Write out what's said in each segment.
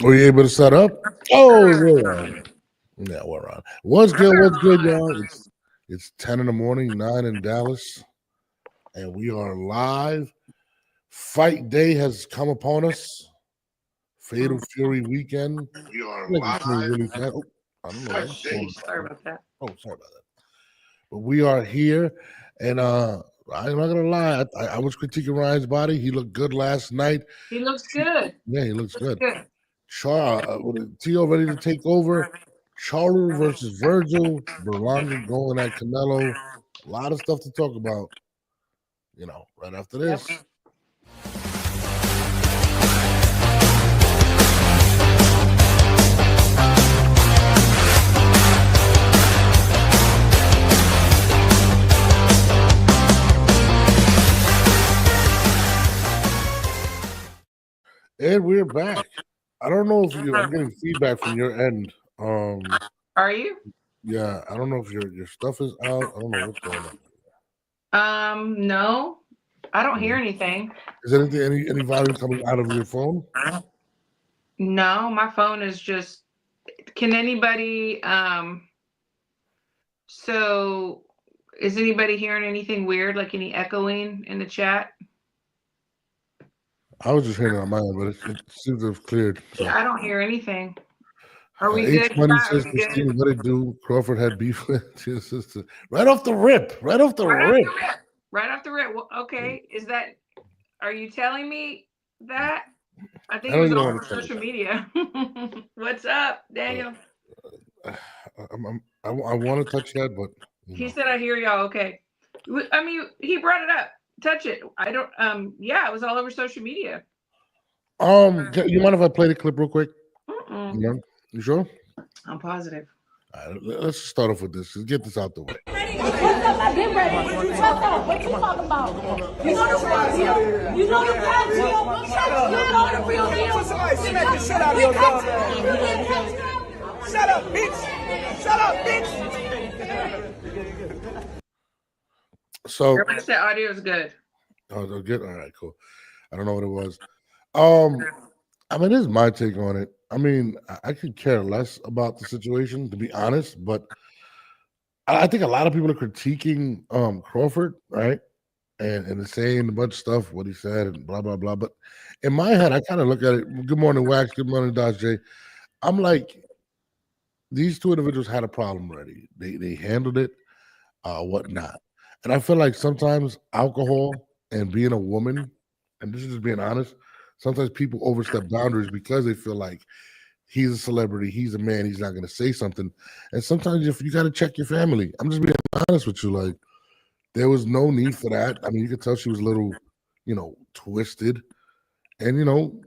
Were you able to set up? Oh, we're on. Yeah, we're on. What's good? What's good, y'all? It's 10 in the morning, 9 in Dallas, and we are live. Fight day has come upon us. Fatal Fury weekend. We are Like this thing live. really fast. Oh, I don't know. Fight What's day. going on. Sorry about that. Oh, sorry about that. But we are here, and I'm not gonna lie. I was critiquing Ryan's body. He looked good last night. He looks good. Yeah, he looks good. Good. T.O. ready to take over. Charlo versus Virgil. Berlanga going at Canelo. A lot of stuff to talk about. Right after this. Yep. And we're back. I don't know if I'm getting feedback from your end. Are you? Yeah, I don't know if your stuff is out. I don't know what's going on. No. I don't hear anything. Is anything any volume coming out of your phone? No, my phone is just. Can anybody? So, is anybody hearing anything weird, like any echoing in the chat? I was just hearing it on my end, but it seems to have cleared. So. I don't hear anything. Are we H good? Money Are says, we Christina, good? what it do? Crawford had beef with his sister. Right off the rip. Right off the rip. Right off the rip. Well, okay. Is that? Are you telling me that? I think it was on social media. What's up, Daniel? I want to touch that, but he said, "I hear y'all." Okay. I mean, he brought it up. Touch it. I don't. Yeah, it was all over social media. You mind if I play the clip real quick? Mm-mm. You sure? I'm positive. All right, let's start off with this. Let's get this out the way. What's up? I get ready. What's up? What you talking about? You know the real deal. You know the real deal. You know the real deal. Somebody smack the shit out of your dumb ass. Shut up, bitch. Shut up, bitch. So everybody said audio is good. Oh, good. All right, cool. I don't know what it was. I mean, this is my take on it. I mean, I could care less about the situation, to be honest, but I think a lot of people are critiquing Crawford, right? And they're saying a bunch of stuff, what he said, and blah, blah, blah. But in my head, I kind of look at it. Good morning, Wax. Good morning, Dodge J. I'm like, these two individuals had a problem already. They handled it, whatnot. And I feel like sometimes alcohol and being a woman, and this is just being honest, sometimes people overstep boundaries because they feel like he's a celebrity, he's a man, he's not going to say something. And sometimes if you got to check your family, I'm just being honest with you. Like, there was no need for that. I mean, you could tell she was a little, twisted. And,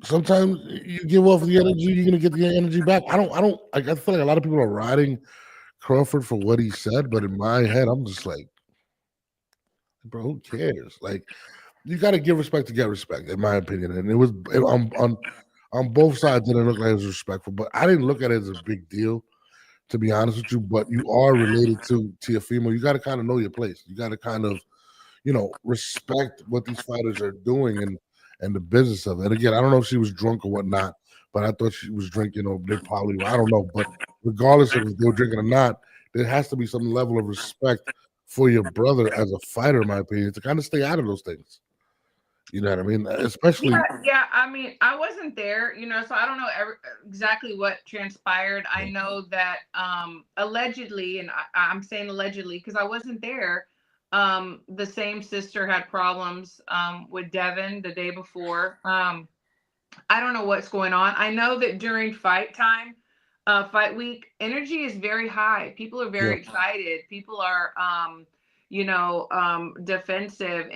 sometimes you give off the energy, you're going to get the energy back. I feel like a lot of people are riding Crawford for what he said, but in my head, I'm just like, bro, who cares? Like, you got to give respect to get respect, in my opinion. And it was on both sides. Didn't look like it was respectful, but I didn't look at it as a big deal, to be honest with you. But you are related to Teofimo. You got to kind of know your place. You got to kind of, respect what these fighters are doing and the business of it. And again, I don't know if she was drunk or whatnot, but I thought she was drinking, or they probably, I don't know. But regardless of if they were drinking or not, there has to be some level of respect for your brother as a fighter, in my opinion, to kind of stay out of those things. You know what I mean? Especially. Yeah. I mean, I wasn't there, so I don't know exactly what transpired. I know that allegedly, and I'm saying allegedly because I wasn't there, the same sister had problems with Devin the day before. I don't know what's going on. I know that during fight time, fight week, energy is very high. People are very excited. People are, defensive.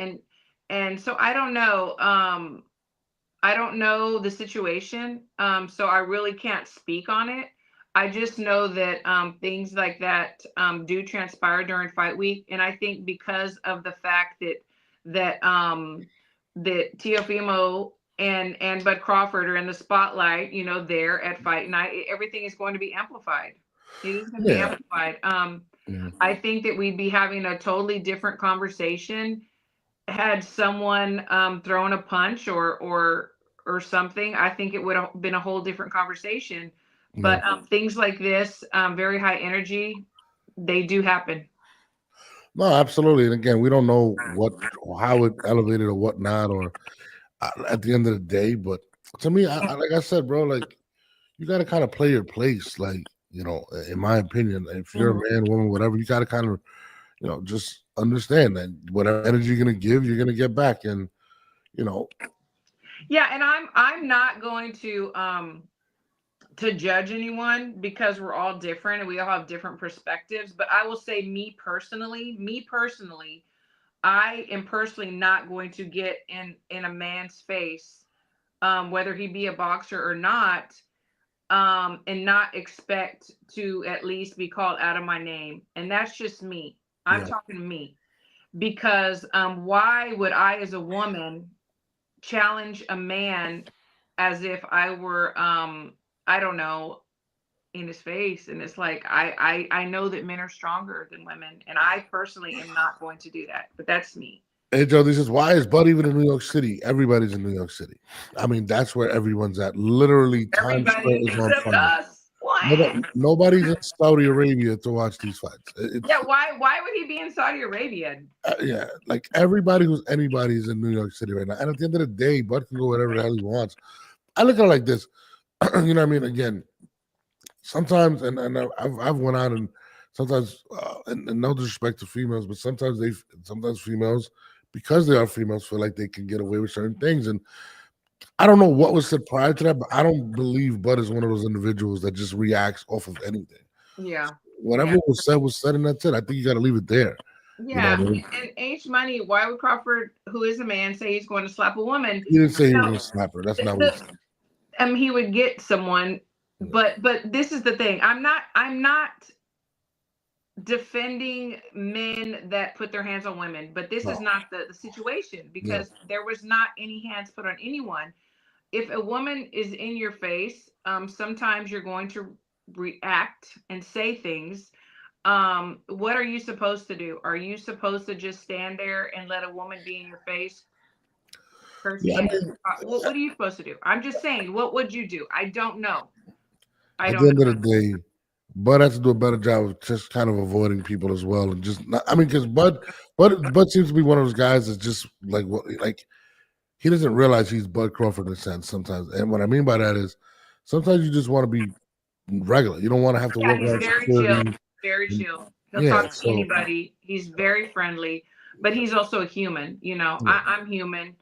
And so I don't know. I don't know the situation. So I really can't speak on it. I just know that things like that do transpire during fight week. And I think because of the fact that Teofimo and Bud Crawford are in the spotlight, there at fight night, everything is going to be amplified. It is going to be amplified. I think that we'd be having a totally different conversation had someone thrown a punch or or something, I think it would have been a whole different conversation. But things like this, very high energy, they do happen. No, absolutely. And again, we don't know how it elevated or whatnot, or at the end of the day. But to me, like I said, bro, like you got to kind of play your place. Like, you know, in my opinion, if you're a man, woman, whatever, you got to kind of, you know, just understand that whatever energy you're gonna give, you're gonna get back, and you know. Yeah, and I'm not going to judge anyone because we're all different and we all have different perspectives. But I will say, me personally, I am personally not going to get in a man's face, whether he be a boxer or not, and not expect to at least be called out of my name. And that's just me. I'm talking to me, because why would I, as a woman, challenge a man as if I were, I don't know, in his face? And it's like, I know that men are stronger than women, and I personally am not going to do that. But that's me. Hey Joe, this is why is Bud even in New York City? Everybody's in New York City. I mean, that's where everyone's at. Literally, Times Square Everybody is on except fire. us. What? Nobody's in Saudi Arabia to watch these fights. Yeah, why would he be in Saudi Arabia? Yeah, like everybody who's anybody is in New York City right now. And at the end of the day, Bud can go whatever the hell he wants. I look at it like this. You know what I mean? Again, sometimes, and I've went out and sometimes, and no disrespect to females, but sometimes females, because they are females, feel like they can get away with certain things. And I don't know what was said prior to that, but I don't believe Bud is one of those individuals that just reacts off of anything. Yeah. Whatever was said, and that's it. I think you got to leave it there. Yeah. You know what I mean? And H Money, why would Crawford, who is a man, say he's going to slap a woman? He didn't say he was going to slap her. That's not what he said. He would get someone, but this is the thing. I'm not defending men that put their hands on women, but this is not the situation, because there was not any hands put on anyone. If a woman is in your face, sometimes you're going to react and say things. What are you supposed to do? Are you supposed to just stand there and let a woman be in your face? What are you supposed to do? I'm just saying, what would you do? I don't know. At the end of the day, Bud has to do a better job of just kind of avoiding people as well, and just not, I mean, because Bud seems to be one of those guys that's just like he doesn't realize he's Bud Crawford in a sense sometimes. And what I mean by that is sometimes you just want to be regular. You don't want to have to work he's around very security. chill, very chill. He'll talk to anybody. He's very friendly, but he's also a human. You know, I'm human.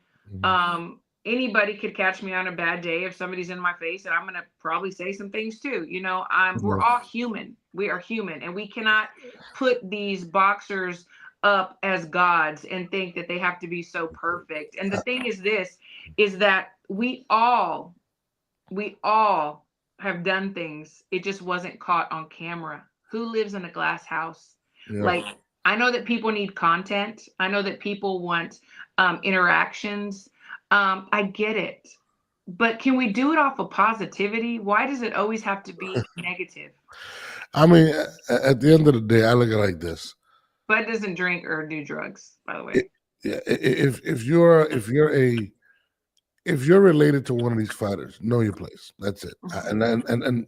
Anybody could catch me on a bad day if somebody's in my face, and I'm going to probably say some things too. You know, we're all human. We are human, and we cannot put these boxers up as gods and think that they have to be so perfect. And the thing is that we all have done things. It just wasn't caught on camera. Who lives in a glass house? Like, I know that people need content. I know that people want interactions. I get it, but can we do it off of positivity? Why does it always have to be negative? I mean, at the end of the day, I look at it like this. Bud doesn't drink or do drugs, by the way. If you're related to one of these fighters, know your place. That's it. And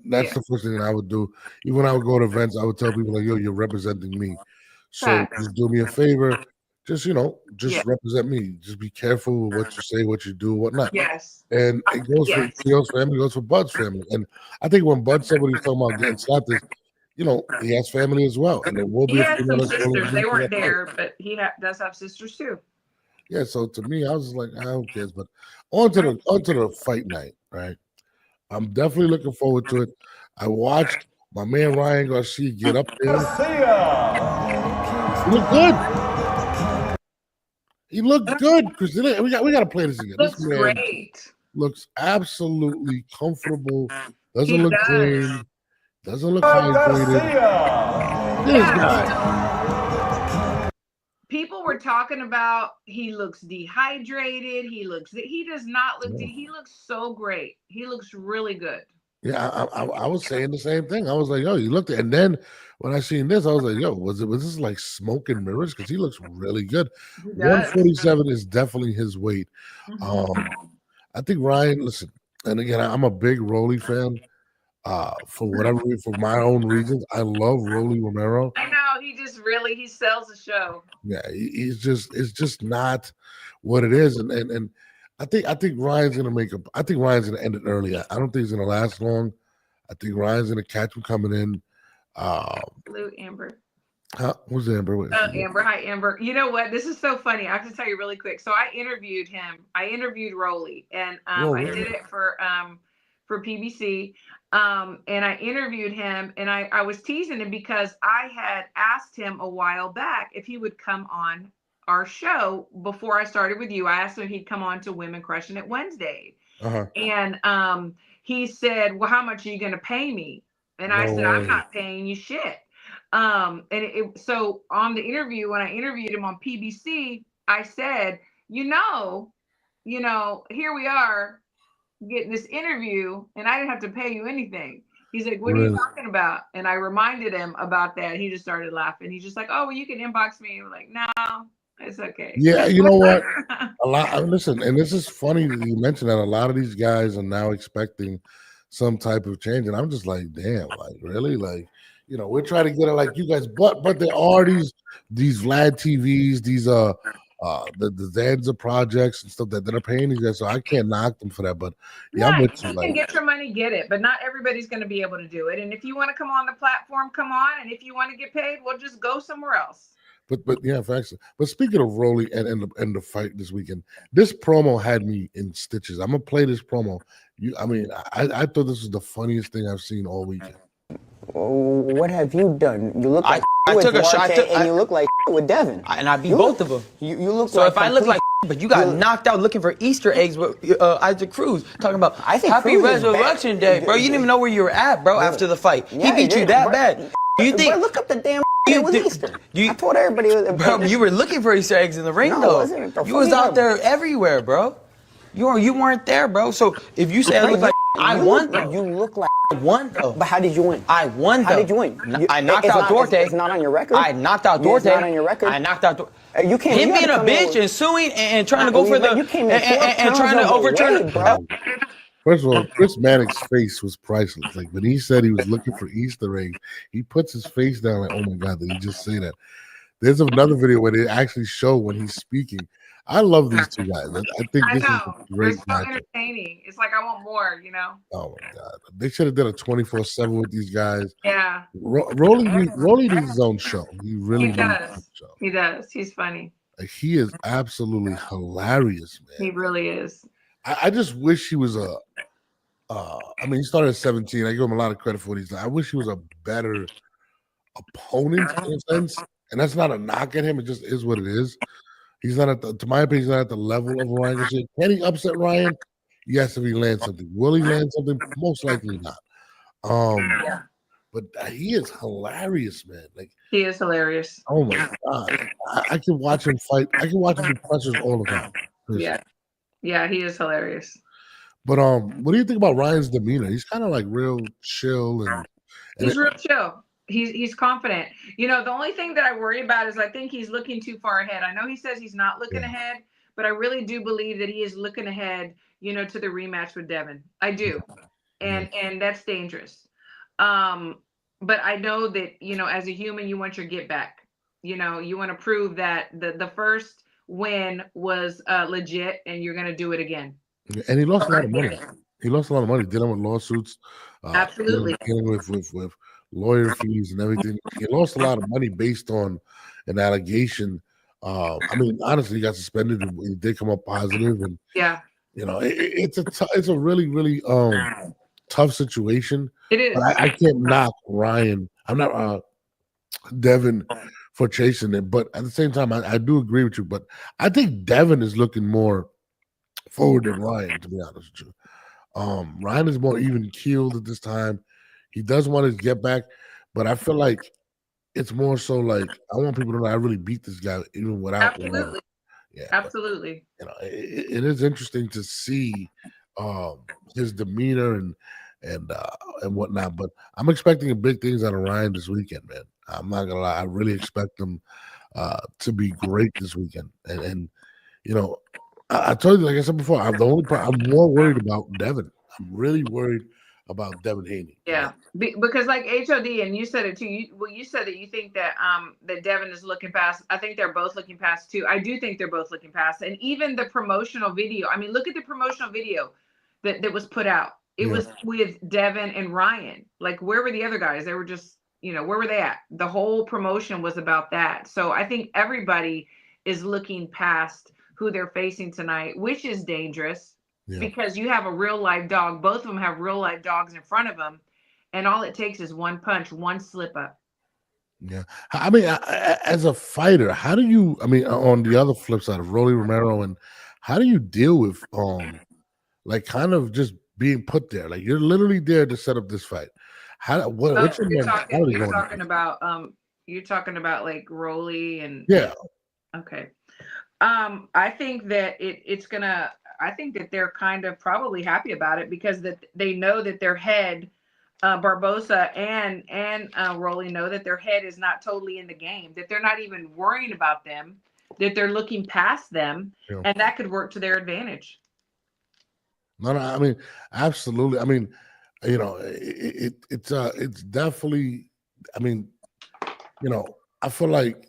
that's the first thing that I would do. Even when I would go to events, I would tell people like, "Yo, you're representing me. So just do me a favor. Just, represent me. Just be careful with what you say, what you do, whatnot." Yes. And it goes for Cleo's family, it goes for Bud's family. And I think when Bud said what he's talking about getting slapped, he has family as well. And there will be some sisters. They weren't there, but he does have sisters too. Yeah, so to me, I was just like, who cares? But on to the fight night, right? I'm definitely looking forward to it. I watched my man Ryan Garcia get up there. He looked good. He looked good, Christina. We got to play this again. Looks this man great. Looks absolutely comfortable. Doesn't look drained. Doesn't look hydrated. This guy. People were talking about he looks dehydrated. He does not look. He looks so great. He looks really good. Yeah, I was saying the same thing. I was like, yo, you looked at, and then when I seen this, I was like, yo, was this like smoke and mirrors? Because he looks really good. 147 is definitely his weight. I think Ryan. Listen, and again, I'm a big Rolly fan. For whatever for my own reasons, I love Rolly Romero. I know he sells the show. Yeah, it's just not what it is, and I think Ryan's gonna I think Ryan's gonna end it early. I don't think he's gonna last long. I think Ryan's gonna catch him coming in. Blue Amber. Who's Amber? Wait, Amber. Hi, Amber. You know what? This is so funny. I have to tell you really quick. So I interviewed him. I interviewed Rolly, and I did it for PBC. And I interviewed him, and I was teasing him because I had asked him a while back if he would come on our show before I started with you. I asked him if he'd come on to Women Crushing It Wednesday. And he said, well, how much are you going to pay me? And I said, I'm not paying you shit. So on the interview, when I interviewed him on PBC, I said, you know, here we are getting this interview and I didn't have to pay you anything. He's like, what are you talking about? And I reminded him about that. He just started laughing. He's just like, oh, well, you can inbox me. I'm like, no, it's okay. Yeah, you know what? Listen, and this is funny that you mentioned that a lot of these guys are now expecting some type of change. And I'm just like, damn, like really? Like, we're trying to get it like you guys, but there are these Vlad TVs, these the Zanza projects and stuff that are paying these guys, so I can't knock them for that. But yeah, I'm with you. You can get your money, get it, but not everybody's going to be able to do it. And if you want to come on the platform, come on. And if you want to get paid, well, just go somewhere else. But yeah, facts. But speaking of Rolly and the fight this weekend, this promo had me in stitches. I'm gonna play this promo. I thought this was the funniest thing I've seen all weekend. What have you done? You look like I took a shot, and you look like with Devin. And I beat both of them. You look so like if I look like but you got knocked out looking for Easter eggs with Isaac Cruz talking about Happy Resurrection Day, bro. You didn't even know where you were at, bro, after the fight. He beat you that bad. Do you think? Bro, look up the damn. It was Easter. I told everybody. Bro, you were looking for Easter eggs in the ring, though. You was out there everywhere, bro. You weren't there, bro. So if you say I look like I won, though. You look like I won, though. But how did you win? I won, though. How did you win? I knocked out Duarte. It's not on your record. I knocked out Duarte. It's not on your record. I knocked out Duarte. You can't. Him being a bitch and suing and trying to go for the and trying to overturn it, bro. First of all, Chris Mannix's face was priceless. Like when he said he was looking for Easter eggs, he puts his face down like, oh my God, did he just say that? There's another video where they actually show when he's speaking. I love these two guys. I think this is a great match. So entertaining. It's like I want more, Oh my God. They should have done a 24/7 with these guys. Yeah. Rolly needs his own show. He really needs his own show. He does. He's funny. Like, he is absolutely hilarious, man. He really is. I just wish he was he started at 17. I give him a lot of credit for what he's done. I wish he was a better opponent in a sense. And that's not a knock at him. It just is what it is. He's not to my opinion, he's not at the level of Ryan Garcia. Can he upset Ryan? Yes, if he lands something. Will he land something? Most likely not. But he is hilarious, man. Like, he is hilarious. Oh my God. I can watch him fight. I can watch him do pressures all the time. Yeah, he is hilarious. But what do you think about Ryan's demeanor? He's kind of like real chill and he's real chill. He's confident. The only thing that I worry about is I think he's looking too far ahead. I know he says he's not looking ahead, but I really do believe that he is looking ahead, to the rematch with Devin. I do. And that's dangerous. But I know that, as a human, you want your get back. You want to prove that the first win was legit and you're going to do it again. And he lost a lot of money. Dealing with lawsuits. Absolutely. Dealing with lawyer fees and everything. He lost a lot of money based on an allegation. Honestly, he got suspended and he did come up positive. And it's a really, really tough situation. It is. I can't knock Ryan. I'm not Devin for chasing it, but at the same time, I do agree with you. But I think Devin is looking more forward than Ryan, to be honest with you. Ryan is more even keeled at this time. He does want to get back, but I feel like it's more so like I want people to know I really beat this guy even without. Absolutely. Yeah, absolutely. But, it is interesting to see his demeanor and whatnot. But I'm expecting big things out of Ryan this weekend, man. I'm not gonna lie. I really expect him to be great this weekend. And I told you, like I said before, I'm more worried about Devin. I'm really worried about Devin Haney. Yeah, because like HOD, and you said it too. You said that you think that that Devin is looking past. I think they're both looking past too. I do think they're both looking past, and even the promotional video. I mean, look at the promotional video that was put out. It was with Devin and Ryan. Like, where were the other guys? They were just, where were they at? The whole promotion was about that. So I think everybody is looking past who they're facing tonight, which is dangerous. Because you have a real live dog. Both of them have real live dogs in front of them. And all it takes is one punch, one slip up. Yeah. I mean, as a fighter, how do you, on the other flip side of Rolly Romero, and how do you deal with, like, kind of just being put there? Like, you're literally there to set up this fight. What's your mentality you're talking about, you're talking about like Rolly and. Yeah. Okay. I think that it's going to, I think that they're kind of probably happy about it because that they know that their head, Barbosa and Rolly know that their head is not totally in the game, that they're not even worrying about them, that they're looking past them, and that could work to their advantage. No, I mean, absolutely. I mean, it's definitely. I mean, I feel like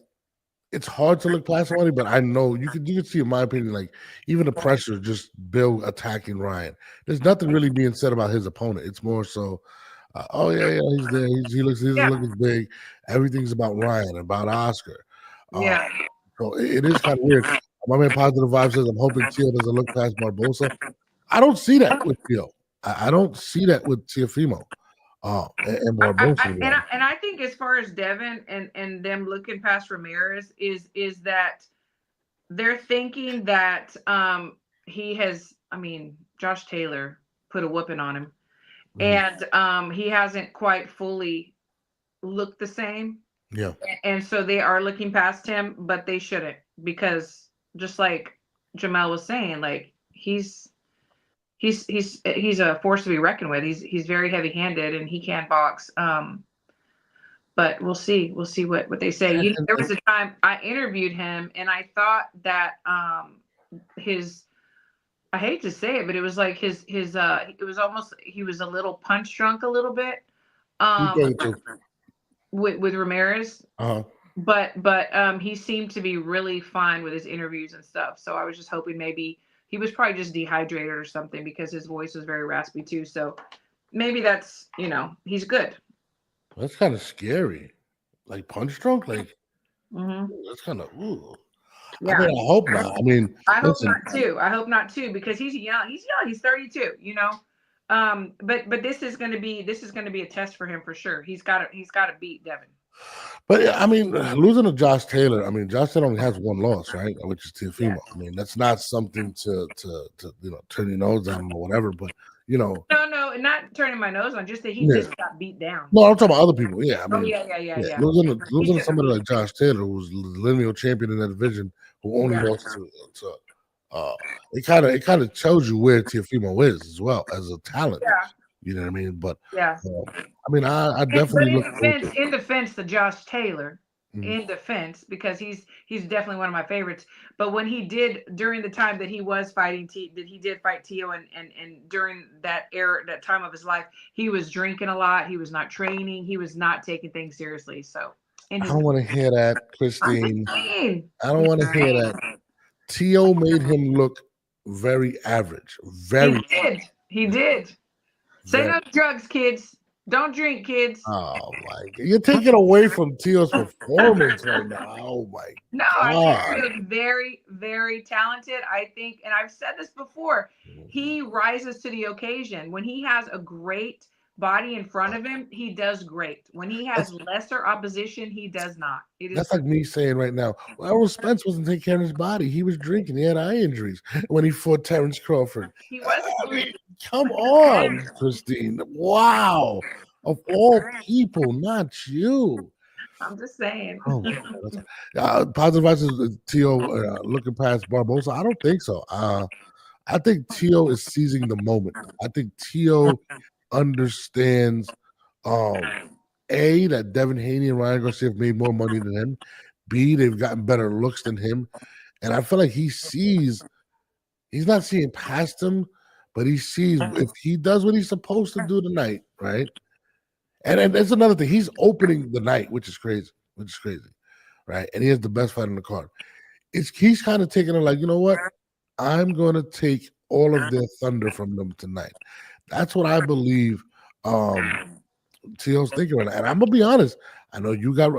it's hard to look past somebody, but I know you can see, in my opinion, like even the pressure, just Bill attacking Ryan. There's nothing really being said about his opponent. It's more so, he's there. He looks looking big. Everything's about Ryan, about Oscar. So it is kind of weird. My man Positive Vibe says, I'm hoping Tio doesn't look past Barbosa. I don't see that with Tio. I don't see that with Teofimo. And Barbosa. And I think as far as Devin and them looking past Ramirez is that they're thinking that he has, Josh Taylor put a whooping on him, and he hasn't quite fully looked the same. Yeah. And so they are looking past him, but they shouldn't, because just like Jamel was saying, like he's a force to be reckoned with. He's very heavy-handed and he can box. But we'll see what they say. There was a time I interviewed him and I thought that I hate to say it, but it was like it was almost, he was a little punch drunk a little bit. With Ramirez. But he seemed to be really fine with his interviews and stuff. So I was just hoping maybe he was probably just dehydrated or something, because his voice was very raspy too. So maybe that's, he's good. That's kind of scary. Like punch drunk, like that's kind of Yeah. I hope not. I hope not too, because he's young. He's 32, but this is going to be a test for him for sure. He's got to beat Devin. But losing to Josh Taylor, Josh Taylor only has one loss, right? Which is Teofimo. That's not something to turn your nose on or whatever. But no, not turning my nose on. Just that he just got beat down. No, I'm talking about other people. Yeah, yeah. Losing to somebody like Josh Taylor, who's the lineal champion in that division, who only lost to it kind of tells you where Teofimo is as well as a talent. Yeah. You know what I mean? But I definitely look in defense to Josh Taylor, in defense, because he's definitely one of my favorites. But when he did, during the time that he was fighting he did fight Tio, and during that era, that time of his life, he was drinking a lot. He was not training. He was not taking things seriously. So I don't want to hear that, Christine. I don't want to hear that. Tio made him look very average. He did. Say no to drugs, kids. Don't drink, kids. Oh my God. You're taking away from Tio's performance right now. Oh my God. I think he's very, very talented. I think, and I've said this before, he rises to the occasion. When he has a great body in front of him, he does great. When he has lesser opposition, he does not. That's like me saying right now, well, Errol Spence wasn't taking care of his body. He was drinking. He had eye injuries when he fought Terrence Crawford. He was. Come on, Christine. Wow. Of all people, not you. I'm just saying. Oh, Positive Vibe Tio looking past Barbosa. I don't think so. I think Tio is seizing the moment. I think Tio understands A, that Devin Haney and Ryan Garcia have made more money than him. B, they've gotten better looks than him. And I feel like he sees He's not seeing past him, but he sees if he does what he's supposed to do tonight, right? And that's another thing. He's opening the night, which is crazy, right? And he has the best fight on the card. He's kind of taking it like, you know what? I'm going to take all of their thunder from them tonight. That's what I believe T.O.'s thinking right now. And I'm gonna be honest. I know you got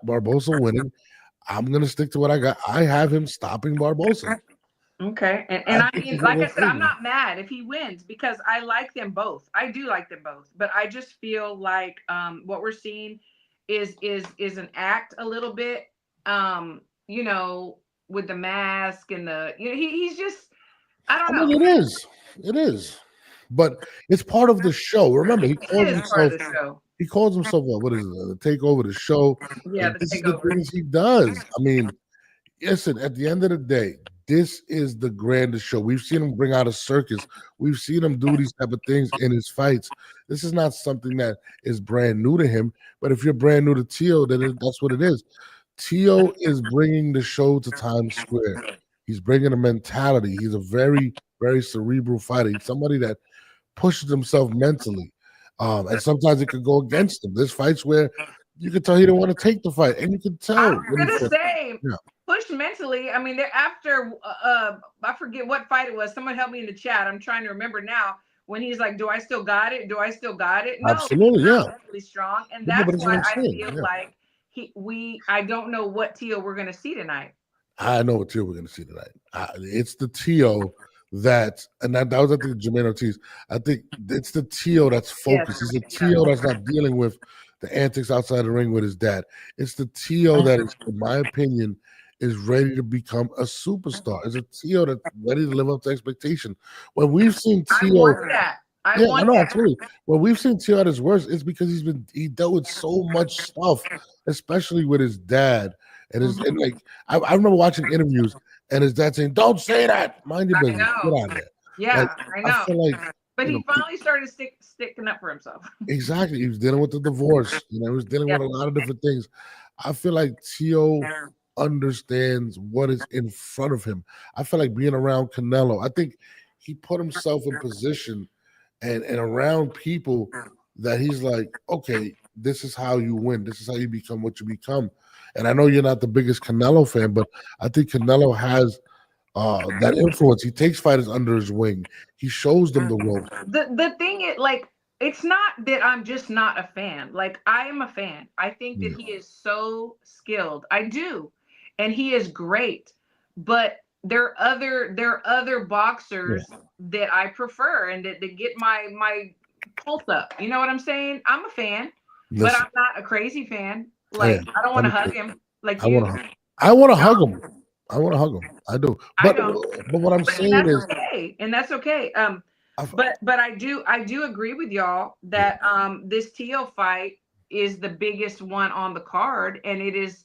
Barbosa winning. I'm gonna stick to what I got. I have him stopping Barbosa. Okay. And I mean, like I said, I'm not mad if he wins because I like them both. I do like them both, but I just feel like what we're seeing is an act a little bit, you know, with the mask and the, you know, he's just, I don't know. It is. But it's part of the show. Remember, he calls himself what is it? The Takeover, the show. Yeah, this is the things he does. I mean, listen, at the end of the day, this is the grandest show. We've seen him bring out a circus. We've seen him do these type of things in his fights. This is not something that is brand new to him. But if you're brand new to T.O., then that's what it is. T.O. is bringing the show to Times Square. He's bringing a mentality. He's a very, very cerebral fighter. He's somebody that pushes himself mentally. And sometimes it could go against him. There's fights where you could tell he didn't want to take the fight, and you could tell. I was going to say, pushed mentally. I mean, after, I forget what fight it was. Someone help me in the chat. I'm trying to remember now. When he's like, do I still got it? Do I still got it? No, absolutely, yeah. Really strong. And that's why I feel like I don't know what T.O. we're going to see tonight. I know what T.O. we're going to see tonight. It's the T.O. that was I think Jermaine Ortiz. I think it's the T.O. that's focused. It's the T.O. that's not dealing with the antics outside the ring with his dad. It's the T.O. that is, in my opinion, is ready to become a superstar. It's a T.O. that's ready to live up to expectation. When we've seen T.O. Absolutely. When we've seen T.O. at his worst, it's because he dealt with so much stuff, especially with his dad. And I remember watching interviews and his dad saying, "Don't say that. Mind your business. Get out of there." Yeah, I know. I feel like, but he finally started sticking up for himself. Exactly. He was dealing with the divorce. He was dealing with a lot of different things. I feel like T.O. understands what is in front of him. I feel like being around Canelo, I think he put himself in position and around people that he's like, okay, this is how you win. This is how you become what you become. And I know you're not the biggest Canelo fan, but I think Canelo has that influence. He takes fighters under his wing. He shows them the ropes. The thing is, like, it's not that I'm just not a fan. Like, I am a fan. I think that he is so skilled. I do. And he is great. But there are other boxers that I prefer and that get my pulse up. You know what I'm saying? I'm a fan, but I'm not a crazy fan. Like, I don't want to hug him like you. I want to hug him. I want to hug him. I do. But what I'm saying is, and that's okay. But I do agree with y'all that this T.O. fight is the biggest one on the card, and it is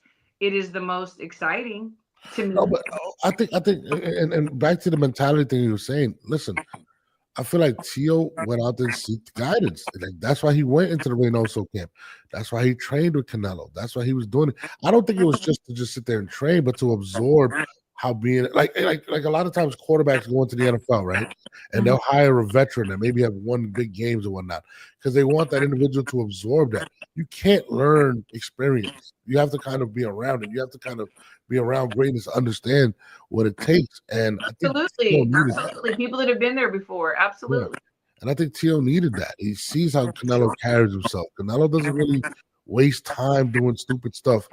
the most exciting to me. No, but I think, and back to the mentality thing you were saying. Listen, I feel like T.O. went out there and seek guidance. Like, that's why he went into the Reynoso camp. That's why he trained with Canelo. That's why he was doing it. I don't think it was just to sit there and train, but to absorb how being like a lot of times quarterbacks go into the NFL, right? And they'll hire a veteran and maybe have won big games or whatnot because they want that individual to absorb that. You can't learn experience. You have to kind of be around it. You have to kind of be around greatness to understand what it takes. And absolutely, people that have been there before, absolutely. Yeah. And I think T.O. needed that. He sees how Canelo carries himself. Canelo doesn't really waste time doing stupid stuff.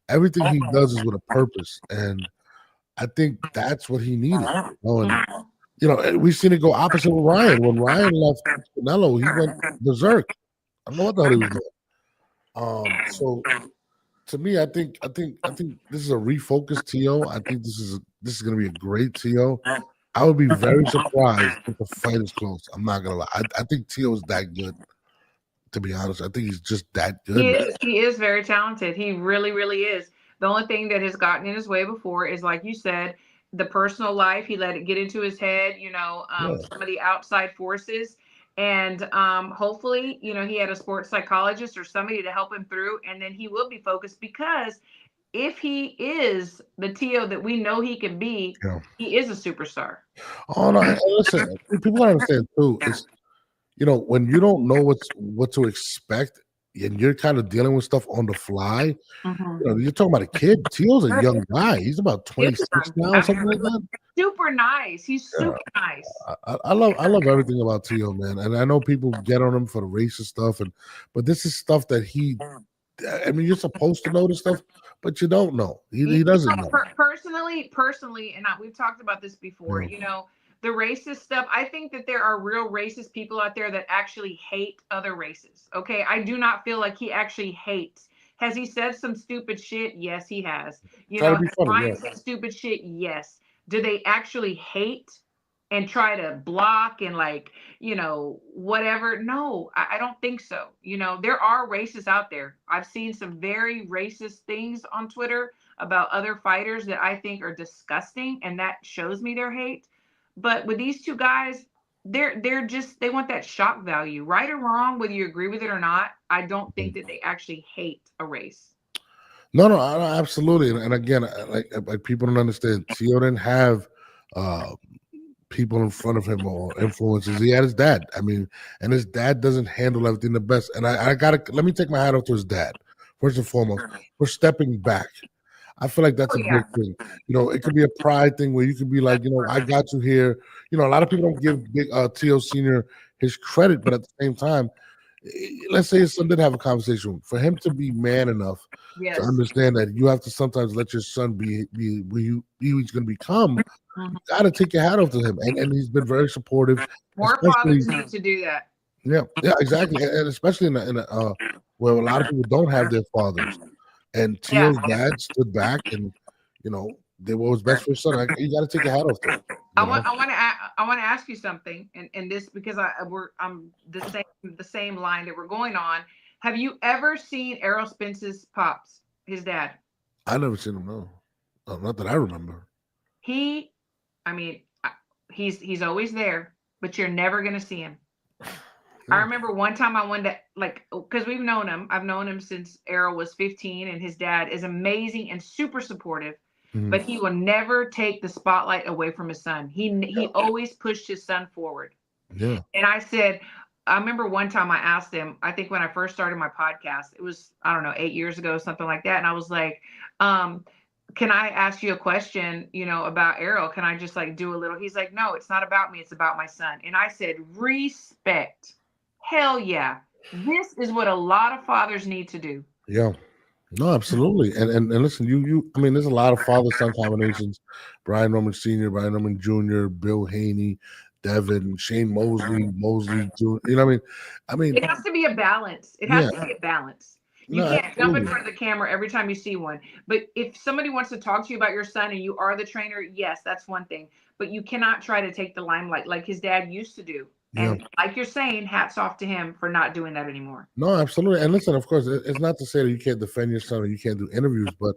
Everything he does is with a purpose, and I think that's what he needed. We've seen it go opposite with Ryan. When Ryan left Canelo, he went berserk. I don't know what the hell he was doing. So to me, I think this is a refocused T.O. I think this is going to be a great T.O. I would be very surprised if the fight is close. I'm not gonna lie. I think T.O. is that good. To be honest, I think he's just that good. He is very talented. He really, really is. The only thing that has gotten in his way before is, like you said, the personal life. He let it get into his head. Some of the outside forces, and hopefully, he had a sports psychologist or somebody to help him through, and then he will be focused because if he is the Tio that we know he can be, he is a superstar. Oh no! Listen, people gotta understand too. It's when you don't know what to expect, and you're kind of dealing with stuff on the fly. You're talking about a kid. Tio's a young guy. He's about 26 now, something like that. Super nice. He's super nice. I love everything about Tio, man. And I know people get on him for the racist stuff, but this is stuff that you're supposed to know this stuff, but you don't know. He doesn't know. Personally, and we've talked about this before. The racist stuff. I think that there are real racist people out there that actually hate other races. Okay, I do not feel like he actually hates. Has he said some stupid shit? Yes, he has. Ryan said stupid shit. Yes. Do they actually hate and try to block and whatever? No, I don't think so. There are racists out there. I've seen some very racist things on Twitter about other fighters that I think are disgusting, and that shows me their hate. But with these two guys, they want that shock value, right or wrong, whether you agree with it or not. I don't think that they actually hate a race. No, absolutely. And again, like people don't understand. Tio didn't have people in front of him or influences. He had his dad. And his dad doesn't handle everything the best. And let me take my hat off to his dad first and foremost for stepping back. I feel like that's a big thing. It could be a pride thing where you could be like, I got you here. A lot of people don't give big Tio Sr. his credit, but at the same time, let's say his son did have a conversation. For him to be man enough to understand that you have to sometimes let your son be who he's going to become, you got to take your hat off to him. And he's been very supportive. More fathers need to do that. Yeah, exactly. And especially in a where a lot of people don't have their fathers. And Tio's dad stood back and, did what was best for his son. You got to take your hat off to him. I want to ask you something, and this because I'm the same line that we're going on. Have you ever seen Errol Spence's pops, his dad? I never seen him. No, not that I remember. He's always there, but you're never gonna see him. I remember one time I wanted to, because we've known him. I've known him since Errol was 15, and his dad is amazing and super supportive. But he will never take the spotlight away from his son. He always pushed his son forward. Yeah. And I remember one time I asked him, I think when I first started my podcast, it was, I don't know, 8 years ago, something like that. And I was like, can I ask you a question, about Errol? Can I just do a little? He's like, no, it's not about me. It's about my son. And I said, respect. Hell yeah. This is what a lot of fathers need to do. Yeah. No, absolutely. And listen, there's a lot of father-son combinations. Brian Roman Sr., Brian Roman Jr., Bill Haney, Devin, Shane Mosley Jr. It has to be a balance. It has to be a balance. You can't jump in front of the camera every time you see one. But if somebody wants to talk to you about your son and you are the trainer, yes, that's one thing. But you cannot try to take the limelight like his dad used to do. And like you're saying, hats off to him for not doing that anymore. No, absolutely. And listen, of course, it's not to say that you can't defend your son or you can't do interviews, but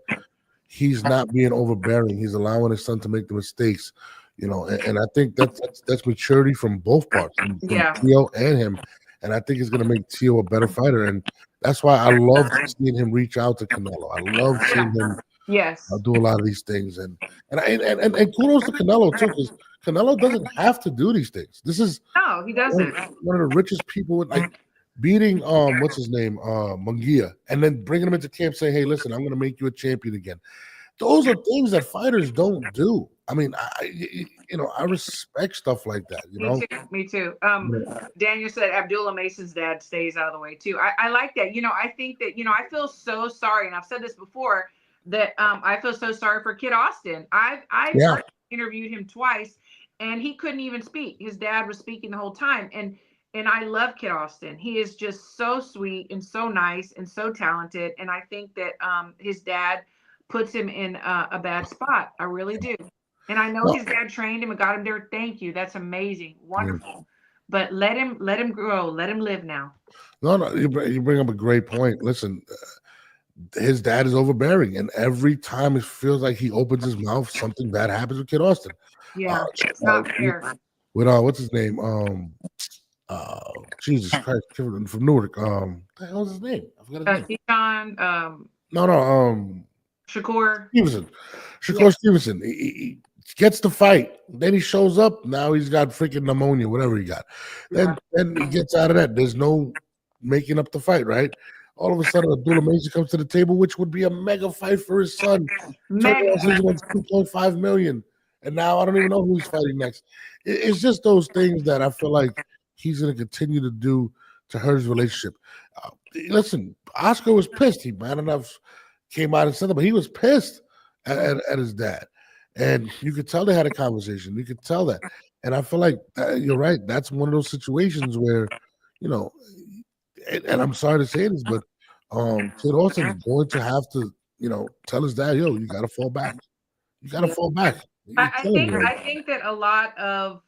he's not being overbearing. He's allowing his son to make the mistakes, and I think that's maturity from both parts, from Tio and him. And I think it's going to make Tio a better fighter. And that's why I love seeing him reach out to Canelo. I love seeing him do a lot of these things. And kudos to Canelo, too, because Canelo doesn't have to do these things. This is he doesn't. One of the richest people, beating what's his name, Munguia, and then bringing him into camp, saying, "Hey, listen, I'm going to make you a champion again." Those are things that fighters don't do. I respect stuff like that. Me too. Daniel said Abdullah Mason's dad stays out of the way too. I like that. I think that I feel so sorry, and I've said this before that I feel so sorry for Kid Austin. I've interviewed him twice, and he couldn't even speak. His dad was speaking the whole time, and I love Kid Austin. He is just so sweet and so nice and so talented, and I think that his dad puts him in a bad spot. I really do. And I know his dad trained him and got him there. Thank you. That's amazing. Wonderful. But let him grow. Let him live now. No, you bring up a great point. Listen, his dad is overbearing, and every time it feels like he opens his mouth, something bad happens with Kid Austin. Yeah, it's not fair. With what's his name? Jesus Christ, from Newark. What the hell is his name? I forgot his name. Keyshawn, No. Shakur Stevenson. He gets the fight. Then he shows up. Now he's got freaking pneumonia, whatever he got. Then he gets out of that. There's no making up the fight, right? All of a sudden, Abdullah Macy comes to the table, which would be a mega fight for his son. Mega. He wants $2.5 million. And now I don't even know who he's fighting next. It's just those things that I feel like he's going to continue to do to hurt his relationship. Listen, Oscar was pissed. He might enough came out and said that, but he was pissed at his dad. And you could tell they had a conversation. You could tell that. And I feel like you're right. That's one of those situations where, you know, and I'm sorry to say this, but Kid Austin's going to have to, you know, tell his dad, yo, you got to fall back. You got to fall back. I think that a lot of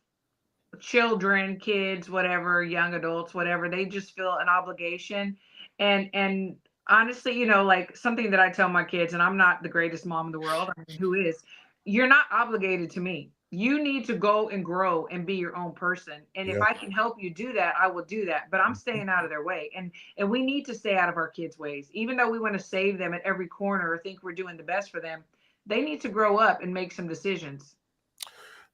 children, kids, whatever, young adults, whatever, they just feel an obligation. And honestly, you know, like something that I tell my kids, and I'm not the greatest mom in the world, I mean, who is, you're not obligated to me. You need to go and grow and be your own person. And if I can help you do that, I will do that. But I'm staying out of their way. And we need to stay out of our kids' ways. Even though we want to save them at every corner or think we're doing the best for them, they need to grow up and make some decisions.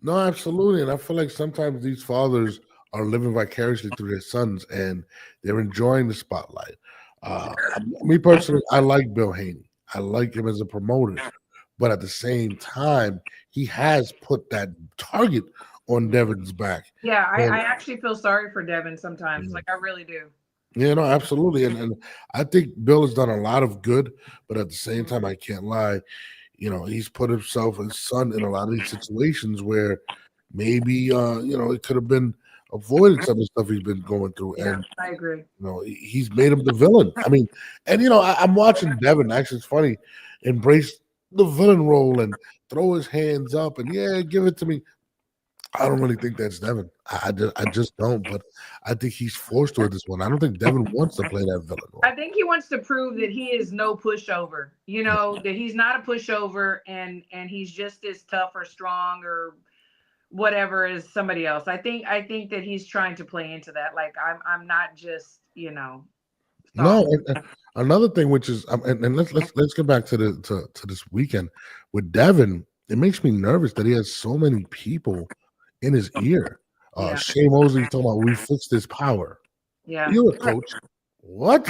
No, absolutely. And I feel like sometimes these fathers are living vicariously through their sons and they're enjoying the spotlight. Me personally, I like Bill Haney. I like him as a promoter. But at the same time, he has put that target on Devin's back. Yeah, I actually feel sorry for Devin sometimes. Like, I really do. Yeah, no, absolutely. And I think Bill has done a lot of good, but at the same time, I can't lie. You know, he's put himself and his son in a lot of these situations where maybe, you know, it could have been avoided some of the stuff he's been going through. Yeah, and I agree. You know, he's made him the villain. I mean, and, you know, I'm watching Devin, actually, it's funny, embrace the villain role and throw his hands up and, yeah, give it to me. I don't really think that's Devin. I just don't. But I think he's forced to at this one. I don't think Devin wants to play that villain role. I think he wants to prove that he is no pushover. You know, that he's not a pushover and he's just as tough or strong or whatever as somebody else. I think that he's trying to play into that. Like, I'm not just, you know. No, and another thing, which is, and let's get back to this weekend with Devin. It makes me nervous that he has so many people in his ear. Shane Mosley talking about we fixed his power. Yeah, you're a coach. What?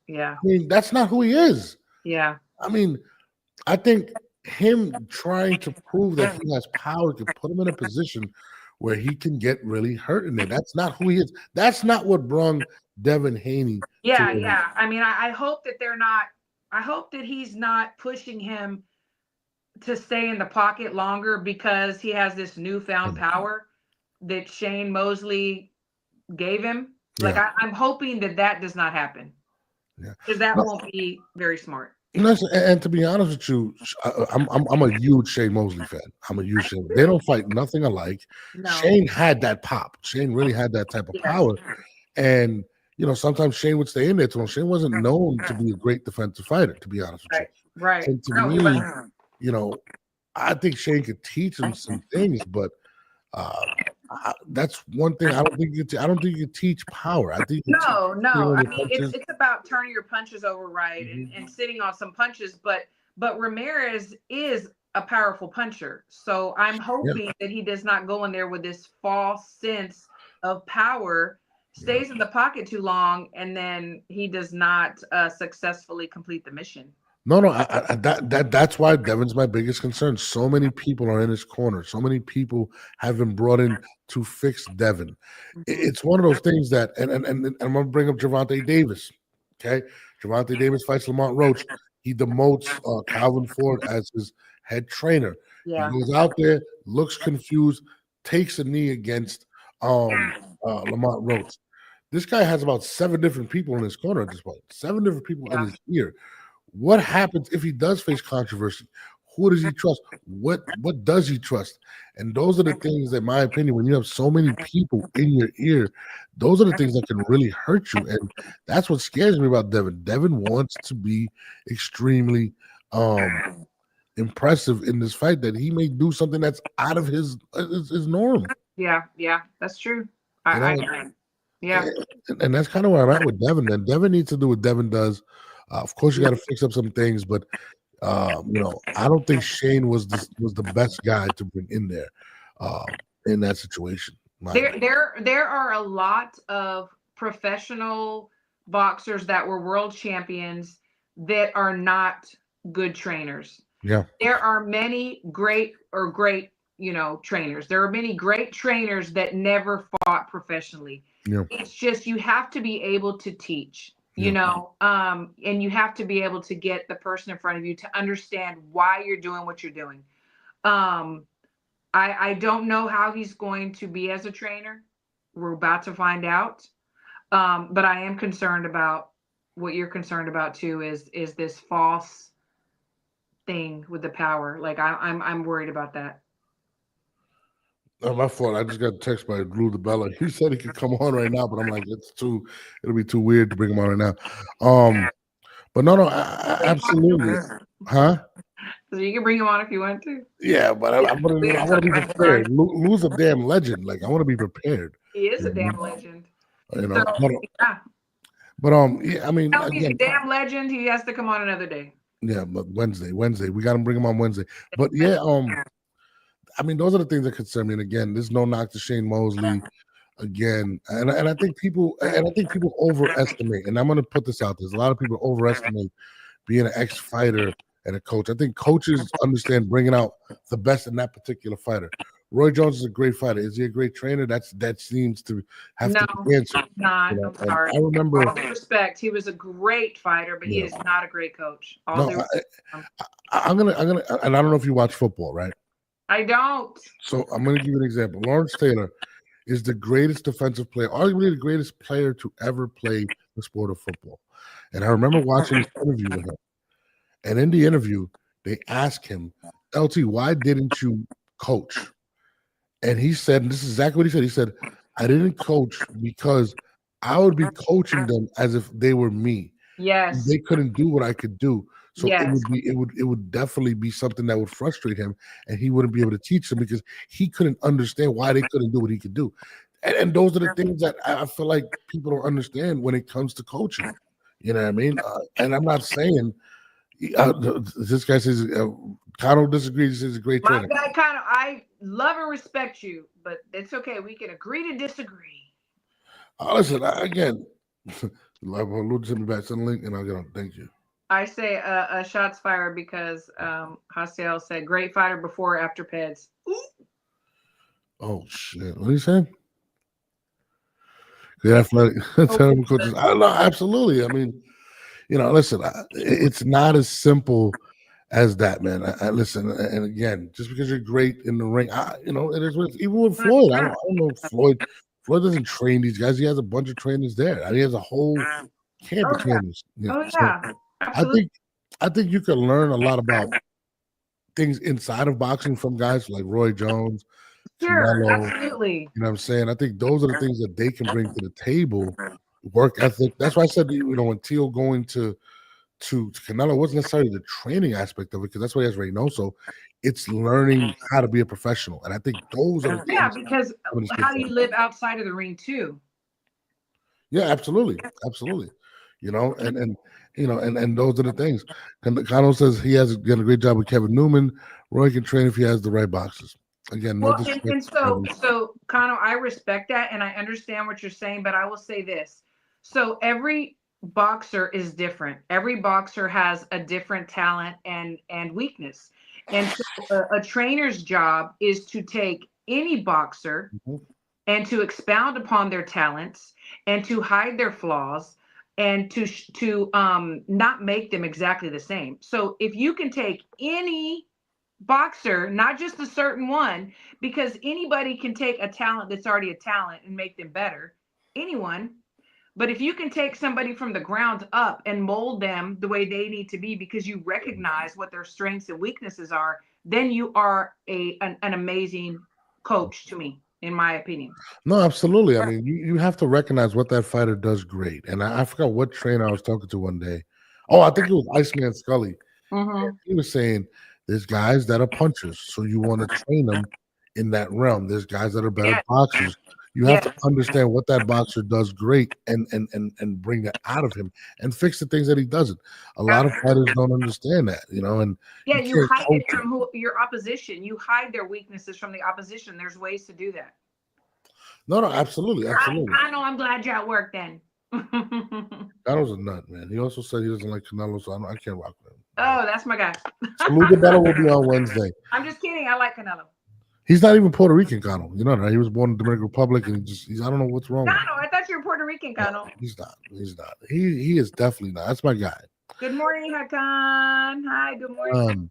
Yeah. I mean, that's not who he is. Yeah. I mean, I think him trying to prove that he has power can put him in a position where he can get really hurt in there. That's not who he is. That's not what brung Devin Haney. Yeah. I mean, I hope that they're not. I hope that he's not pushing him to stay in the pocket longer because he has this newfound power that Shane Mosley gave him. Like, I'm hoping that does not happen. Yeah, because that won't be very smart. And to be honest with you, I'm a huge Shane Mosley fan. I'm a huge Shane. They don't fight nothing alike. No. Shane had that pop. Shane really had that type of power. And, you know, sometimes Shane would stay in there too long. Shane wasn't known to be a great defensive fighter, to be honest with you. Right. And to me, you know, I think Shane could teach him some things, but that's one thing. I don't think you teach power. I think no. I mean, it's about turning your punches over right and sitting on some punches. But Ramirez is a powerful puncher, so I'm hoping that he does not go in there with this false sense of power, stays in the pocket too long, and then he does not successfully complete the mission. No, that's why Devin's my biggest concern. So many people are in his corner. So many people have been brought in to fix Devin. It's one of those things that, and I'm going to bring up Gervonta Davis. Okay, Gervonta Davis fights Lamont Roach. He demotes Calvin Ford as his head trainer. Yeah. He goes out there, looks confused, takes a knee against Lamont Roach. This guy has about 7 different people in his corner at this point. 7 different people in his ear. What happens if he does face controversy? Who does he trust? What does he trust? And those are the things that, in my opinion, when you have so many people in your ear, those are the things that can really hurt you. And that's what scares me about Devin. Devin wants to be extremely impressive in this fight, that he may do something that's out of his norm. Yeah, that's true. I agree. Yeah. And that's kind of where I'm at with Devin. And Devin needs to do what Devin does. Of course, you got to fix up some things, but I don't think Shane was the best guy to bring in there in that situation. There are a lot of professional boxers that were world champions that are not good trainers. Yeah. There are many great trainers. There are many great trainers that never fought professionally. Yeah. It's just you have to be able to teach, and you have to be able to get the person in front of you to understand why you're doing what you're doing. I don't know how he's going to be as a trainer. We're about to find out. But I am concerned about what you're concerned about too, is this false thing with the power. Like I'm worried about that. Oh, my fault. I just got a text by Lou DeBella. He said he could come on right now, but I'm like, it'll be too weird to bring him on right now. But no, absolutely. Huh? So you can bring him on if you want to. Yeah, but I want to be prepared. Lou's a damn legend. Like, I want to be prepared. He is a damn legend. You know, yeah. But yeah, I mean, he's a damn legend. He has to come on another day. Yeah, but Wednesday, we got to bring him on Wednesday. But yeah, I mean, those are the things that concern me. And again, there's no knock to Shane Mosley. Again, and I think people overestimate. And I'm going to put this out there: there's a lot of people overestimate being an ex-fighter and a coach. I think coaches understand bringing out the best in that particular fighter. Roy Jones is a great fighter. Is he a great trainer? That seems to have to be answered. Not. I'm sorry. I remember. All due respect, he was a great fighter, but he is not a great coach. I'm gonna, and I don't know if you watch football, right? I don't. So I'm gonna give you an example. Lawrence Taylor is the greatest defensive player, arguably the greatest player to ever play the sport of football. And I remember watching this interview with him. And in the interview, they asked him, LT, why didn't you coach? And he said, and this is exactly what he said. He said, I didn't coach because I would be coaching them as if they were me. Yes. They couldn't do what I could do. So yes. it would definitely be something that would frustrate him, and he wouldn't be able to teach them because he couldn't understand why they couldn't do what he could do. And those are the things that I feel like people don't understand when it comes to coaching. You know what I mean? And I'm not saying this guy says Connor disagrees. He says he's a great trainer. My guy Connor, I love and respect you, but it's okay. We can agree to disagree. Listen, again, Lou send me back, send the link, and I'll get on. Thank you. I say a shots fired because Hastiel said great fighter before or after Peds. Ooh. Oh shit! What are you saying? The athletic terrible coaches. I don't know. Absolutely. I mean, listen. It's not as simple as that, man. I listen, and again, just because you're great in the ring, it is. Even with Floyd, I don't know if Floyd doesn't train these guys. He has a bunch of trainers there. He has a whole camp of trainers. Yeah. So I think you can learn a lot about things inside of boxing from guys like Roy Jones. Sure, Canelo, absolutely. You know what I'm saying? I think those are the things that they can bring to the table. Work ethic. That's why I said, when Teal going to Canelo wasn't necessarily the training aspect of it, because that's what he has Reynoso. It's learning how to be a professional. And I think those are the things. Because how do you live outside of the ring too? Yeah, absolutely. Absolutely. And those are the things. Cano says he has done a great job with Kevin Newman. Roy can train if he has the right boxes. Again, so Cano, I respect that and I understand what you're saying, but I will say this. So every boxer is different. Every boxer has a different talent and weakness. And so a trainer's job is to take any boxer and to expound upon their talents and to hide their flaws and to not make them exactly the same. So if you can take any boxer, not just a certain one, because anybody can take a talent that's already a talent and make them better, anyone. But if you can take somebody from the ground up and mold them the way they need to be because you recognize what their strengths and weaknesses are, then you are an amazing coach to me, in my opinion. No, absolutely. I mean, you have to recognize what that fighter does great. And I forgot what trainer I was talking to one day. Oh, I think it was Iceman Scully. Mm-hmm. He was saying, there's guys that are punchers, so you want to train them in that realm. There's guys that are better boxers. You have to understand what that boxer does great and bring that out of him and fix the things that he doesn't. A lot of fighters don't understand that, and you hide it from your opposition. You hide their weaknesses from the opposition. There's ways to do that. No, absolutely. I know. I'm glad you're at work then. Canelo's a nut, man. He also said he doesn't like Canelo, so I can't rock with him. Oh, that's my guy. So Luca Bella will be on Wednesday. I'm just kidding. I like Canelo. He's not even Puerto Rican, Cano. You know that. He was born in the Dominican Republic, and I don't know what's wrong with him. I thought you were Puerto Rican, Cano. No, he's not. He is definitely not. That's my guy. Good morning, Hakan. Hi, good morning.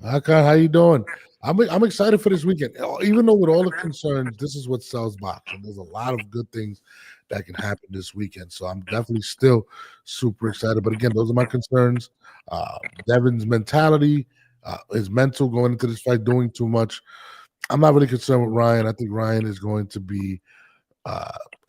Hakan, how you doing? I'm excited for this weekend. Even though with all the concerns, this is what sells boxing. There's a lot of good things that can happen this weekend. So I'm definitely still super excited. But again, those are my concerns. Devin's mentality, his mental going into this fight, doing too much. I'm not really concerned with Ryan. I think Ryan is going to be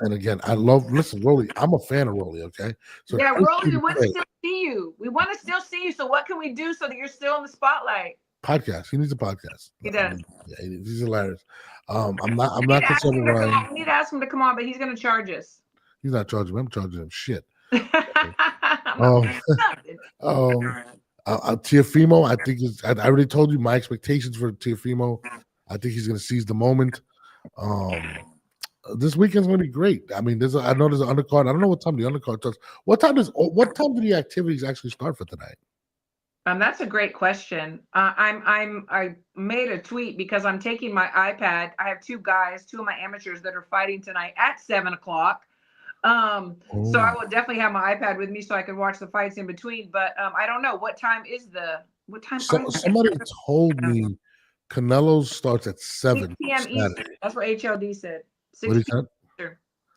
and again, listen, Rolly, I'm a fan of Rolly, okay? So yeah, Rolly, we want to still see you. We want to still see you. So what can we do so that you're still in the spotlight? Podcast. He needs a podcast. He does. Yeah, he's hilarious. I'm not concerned with Ryan. We need to ask him to come on, but he's going to charge us. He's not charging me. I'm charging him shit. Teofimo, I think I already told you my expectations for Teofimo. I think he's going to seize the moment. This weekend's going to be great. I mean, I know there's an undercard. I don't know what time the undercard starts. What time do the activities actually start for tonight? That's a great question. I made a tweet because I'm taking my iPad. I have two of my amateurs that are fighting tonight at 7:00. So I will definitely have my iPad with me so I can watch the fights in between. But I don't know what time. Somebody told me Canelo starts at 7 p.m. Eastern. That's what HLD said. 6 p.m.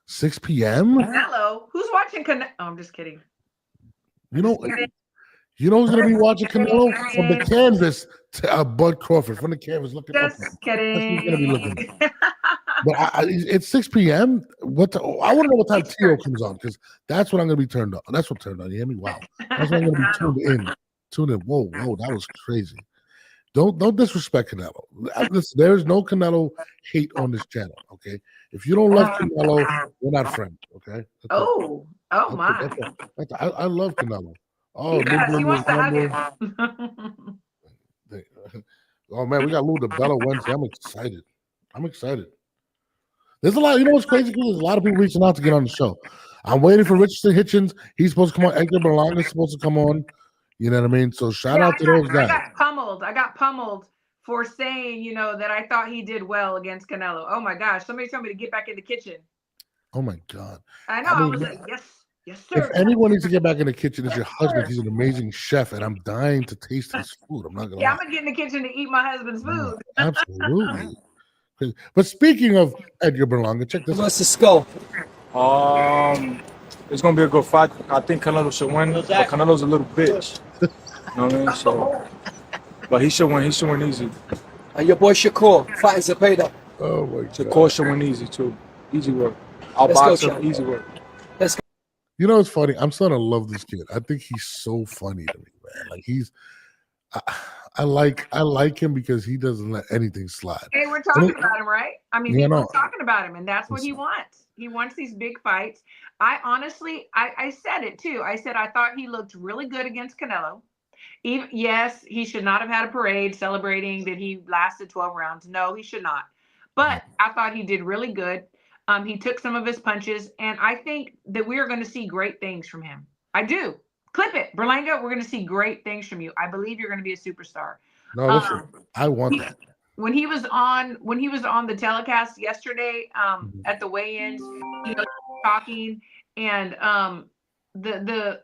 6 p.m. Canelo. Who's watching Canelo? Oh, I'm just kidding. You know who's going to be watching Canelo from the canvas? Bud Crawford from the canvas looking up. Just kidding. He's going to be looking. But it's 6 p.m. I want to know what time Tio comes on because that's what I'm going to be turned on. That's what turned on. You hear me? Wow. That's what I'm going to be tuned in. Whoa, that was crazy. Don't disrespect Canelo. Listen, there is no Canelo hate on this channel. Okay, if you don't love Canelo, we're not friends. Okay. My! I love Canelo. Oh, he wants to hug it. Oh man, we got Lou DeBella Wednesday. I'm excited. There's a lot. You know what's crazy? There's a lot of people reaching out to get on the show. I'm waiting for Richardson Hitchens. He's supposed to come on. Edgar Berlanga is supposed to come on. You know what I mean? So shout out to those guys. I got pummeled for saying, that I thought he did well against Canelo. Oh my gosh. Somebody told me to get back in the kitchen. Oh my God. I know. I was like, yes, sir. If anyone needs to get back in the kitchen, it's your husband. He's an amazing chef, and I'm dying to taste his food. I'm not gonna lie. I'm gonna get in the kitchen to eat my husband's food. Absolutely. But speaking of Edgar Berlanga, check this out. Let's go. It's gonna be a good fight. I think Canelo should win, but Canelo's a little bitch. You know what I mean? So, but he should win. He should win easy. And your boy Shakur fighting Zepeda. Oh my God. Shakur should win easy too. Easy work. I'll box him. Easy work. Let's go. You know what's funny? I'm starting to love this kid. I think he's so funny to me, man. Like I like him because he doesn't let anything slide. Hey, we're talking about him, right? I mean, people are talking about him, and that's what he wants. He wants these big fights. I honestly, I said it too. I said I thought he looked really good against Canelo. Yes, he should not have had a parade celebrating that he lasted 12 rounds. No, he should not. But I thought he did really good. He took some of his punches, and I think that we are going to see great things from him. I do. Clip it, Berlanga. We're going to see great things from you. I believe you're going to be a superstar. No, listen, I want that. When he was on the telecast yesterday at the weigh-ins, talking, and the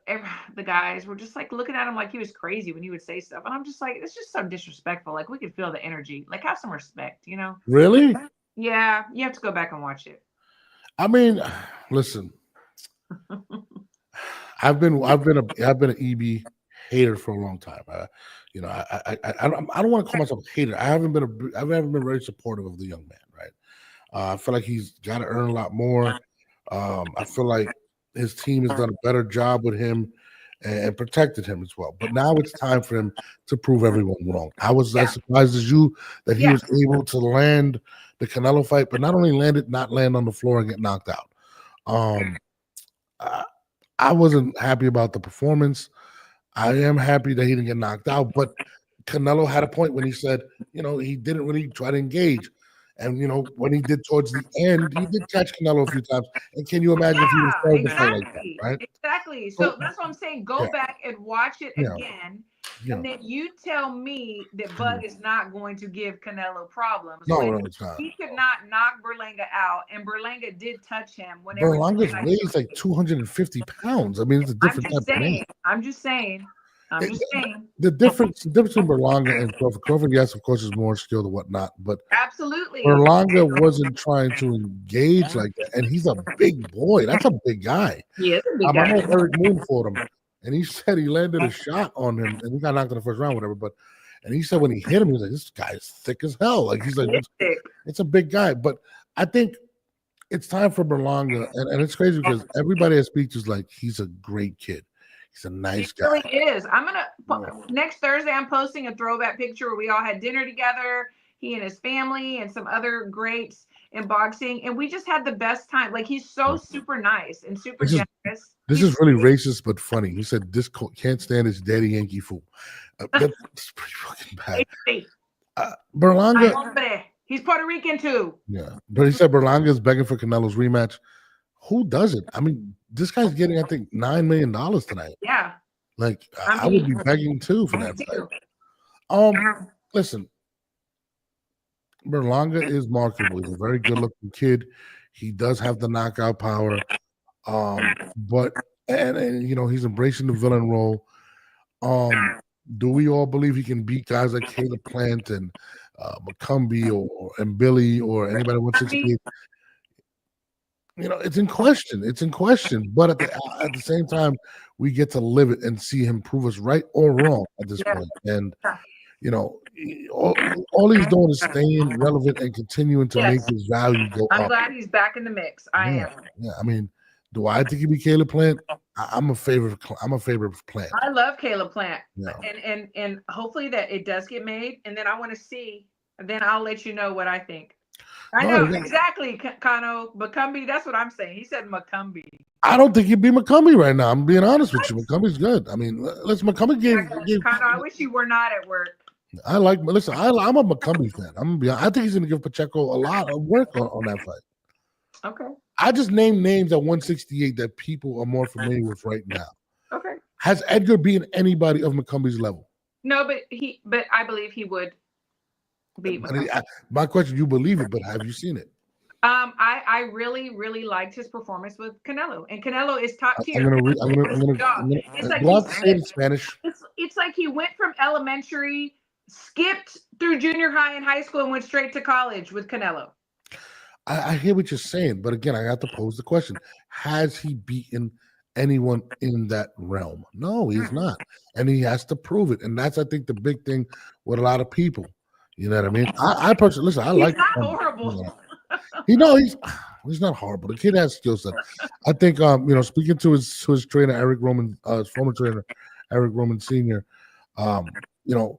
guys were just like looking at him like he was crazy when he would say stuff, and I'm just like, it's just so disrespectful. Like, we could feel the energy. Like, have some respect, Really? Yeah, you have to go back and watch it. I mean, listen. I've been an EB hater for a long time. I don't want to call myself a hater. I haven't been very supportive of the young man, right? I feel like he's got to earn a lot more. I feel like his team has done a better job with him and protected him as well. But now it's time for him to prove everyone wrong. I was as surprised as you that he was able to land the Canelo fight, but not only not land on the floor and get knocked out. I wasn't happy about the performance. I am happy that he didn't get knocked out, but Canelo had a point when he said, he didn't really try to engage. And, when he did towards the end, he did catch Canelo a few times. And can you imagine if he was throwing the fight like that, right? Exactly. So that's what I'm saying. Go back and watch it again. And then you tell me that Bud is not going to give Canelo problems. No, it's not. He could not knock Berlanga out, and Berlanga did touch him. Berlanga's weighs like 250 pounds. I mean, it's a different type of man. I'm just saying. The difference between Berlanga and Crawford, yes, of course, is more skilled and whatnot, but absolutely, Berlanga wasn't trying to engage like that, and he's a big boy. That's a big guy. He is a big guy. I know Eric Moon fought him, and he said he landed a shot on him, and he got knocked in the first round, whatever. And he said when he hit him, he was like, "This guy is thick as hell." Like he's like, "It's a big guy." But I think it's time for Berlanga, and it's crazy because everybody I speak to is like, he's a great kid. He's a nice guy. He really is. I'm gonna next Thursday. I'm posting a throwback picture where we all had dinner together. He and his family and some other greats in boxing, and we just had the best time. Like he's so super nice and super generous. This is really racist but funny. He said this can't stand his daddy Yankee fool. That's pretty fucking bad. Berlanga. He's Puerto Rican too. Yeah, but he said Berlanga is begging for Canelo's rematch. Who doesn't? I mean, this guy's getting, I think, $9 million tonight. Yeah. Like, I would be begging too for that fight. Listen, Berlanga is marketable. He's a very good-looking kid. He does have the knockout power. But he's embracing the villain role. Do we all believe he can beat guys like Caleb Plant and McCumbee and Billy or anybody 168? It's in question. It's in question. But at the same time, we get to live it and see him prove us right or wrong at this point. And all he's doing is staying relevant and continuing to make his value go up. I'm glad he's back in the mix. I am. Yeah. I mean, do I think he'd be Caleb Plant? I'm a favorite of Plant. I love Caleb Plant. Yeah. And hopefully that it does get made. And then I want to see. And then I'll let you know what I think. I know exactly, Kano. McCumbee, that's what I'm saying. He said McCumbee. I don't think he'd be McCumbee right now. I'm being honest with you. McCumbee's good. I mean, McCumbee gave Kano, I wish you were not at work. I'm a McCumbee fan. I think he's going to give Pacheco a lot of work on that fight. Okay. I just named names at 168 that people are more familiar with right now. Okay. Has Edgar beaten anybody of McCumbee's level? No, but I believe he would beat McCumbee. My question, you believe it, but have you seen it? I really, really liked his performance with Canelo, and Canelo is top tier. I'm gonna say it in Spanish. It's like he went from elementary, skipped through junior high and high school, and went straight to college with Canelo. I hear what you're saying, but again, I have to pose the question: has he beaten anyone in that realm? No, he's not, and he has to prove it. And that's, I think, the big thing with a lot of people. You know what I mean? I personally listen. He's not horrible. He's not horrible. The kid has skill set. I think speaking to his trainer Eric Roman, his former trainer Eric Roman Sr.,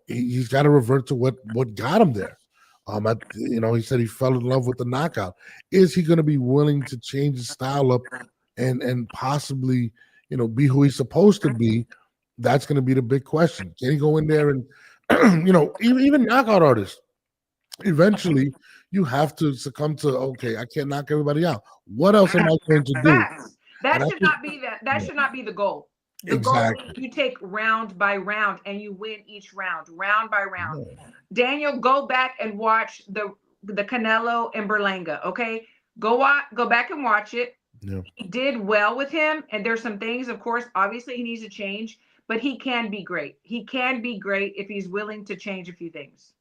he's got to revert to what got him there. He said he fell in love with the knockout. Is he going to be willing to change his style up and possibly be who he's supposed to be? That's going to be the big question. Can he go in there and even knockout artists? Eventually, you have to succumb to, okay, I can't knock everybody out. What else am I going to do? That should not be the goal. The goal is you take round by round and you win each round by round. Yeah. Daniel, go back and watch the Canelo and Berlanga. Okay, go back and watch it. Yeah. He did well with him, and there's some things, of course, obviously he needs to change, but he can be great. He can be great if he's willing to change a few things.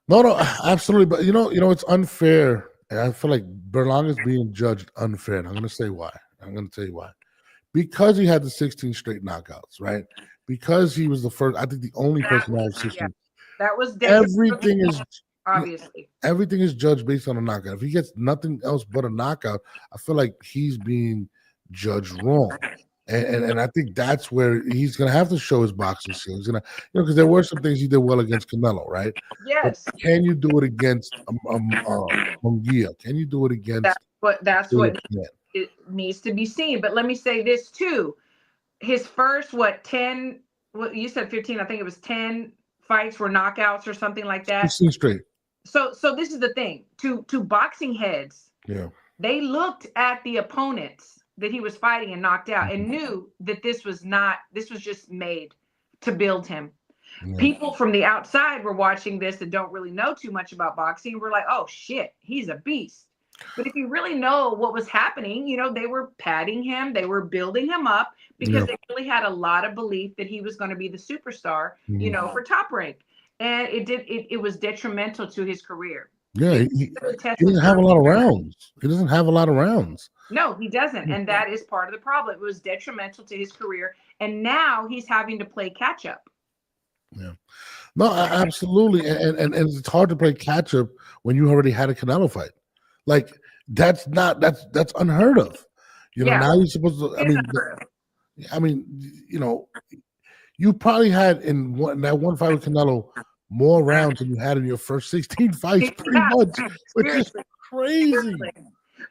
No, absolutely. But it's unfair. And I feel like Berlanga is being judged unfair. And I'm going to say why. I'm going to tell you why. Because he had the 16 straight knockouts, right? Because he was the first, I think the only person to have 16. Yeah. That was everything is obviously. Everything is judged based on a knockout. If he gets nothing else but a knockout, I feel like he's being judged wrong. And I think that's where he's going to have to show his boxing skills. He's gonna, because there were some things he did well against Canelo, right? Yes. But can you do it against Munguia? Can you do it against? That's what it needs to be seen. But let me say this too: his first 10? What you said 15? I think it was 10 fights were knockouts or something like that. 16 straight. So this is the thing: to boxing heads, they looked at the opponents that he was fighting and knocked out and knew that this was just made to build him. People from the outside were watching this that don't really know too much about boxing. We're like, oh shit, he's a beast. But if you really know what was happening, they were padding him, they were building him up because they really had a lot of belief that he was going to be the superstar, for Top Rank. And it was detrimental to his career. Yeah, he doesn't have a lot of rounds. He doesn't have a lot of rounds. No, he doesn't. And that is part of the problem. It was detrimental to his career. And now he's having to play catch up. Yeah. No, absolutely. And it's hard to play catch up when you already had a Canelo fight. Like that's unheard of. Now you're supposed to you probably had in that one fight with Canelo more rounds than you had in your first 16 fights, pretty much, which is crazy.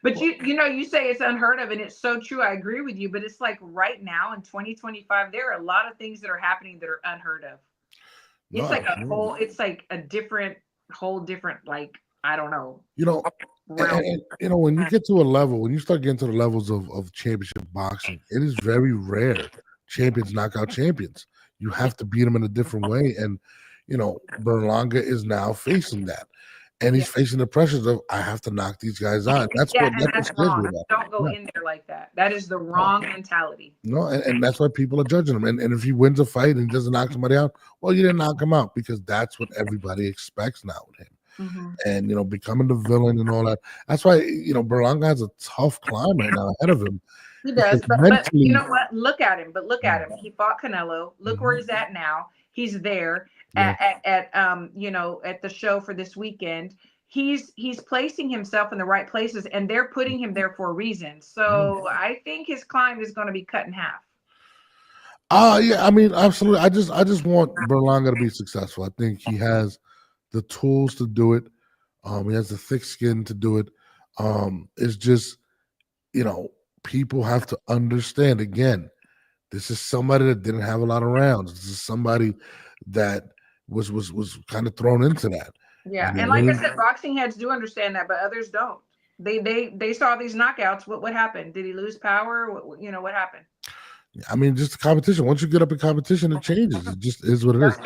But you say it's unheard of, and it's so true. I agree with you. But it's like right now in 2025, there are a lot of things that are happening that are unheard of. It's like a different, like, I don't know. And when you get to a level, when you start getting to the levels of championship boxing, it is very rare champions knock out champions. You have to beat them in a different way. And, Berlanga is now facing that. And he's facing the pressures of, I have to knock these guys out. That's wrong. Don't go in there like that. That is the wrong mentality. No, and that's why people are judging him. And if he wins a fight and doesn't knock somebody out, well, you didn't knock him out, because that's what everybody expects now with him. Mm-hmm. And, becoming the villain and all that. That's why, Berlanga has a tough climb right now ahead of him. He does. But you know what? Look at him. He fought Canelo. Look where he's at now. He's there at the show for this weekend. He's placing himself in the right places, and they're putting him there for a reason. So I think his climb is going to be cut in half. Yeah, I mean, absolutely. I just want Berlanga to be successful. I think he has the tools to do it. He has the thick skin to do it. It's just, people have to understand, again, this is somebody that didn't have a lot of rounds. This is somebody that was kind of thrown into that. Yeah, and like I said, boxing heads do understand that, but others don't. They saw these knockouts. What happened? Did he lose power? What happened? I mean, just the competition. Once you get up in competition, it changes. It just is what it is.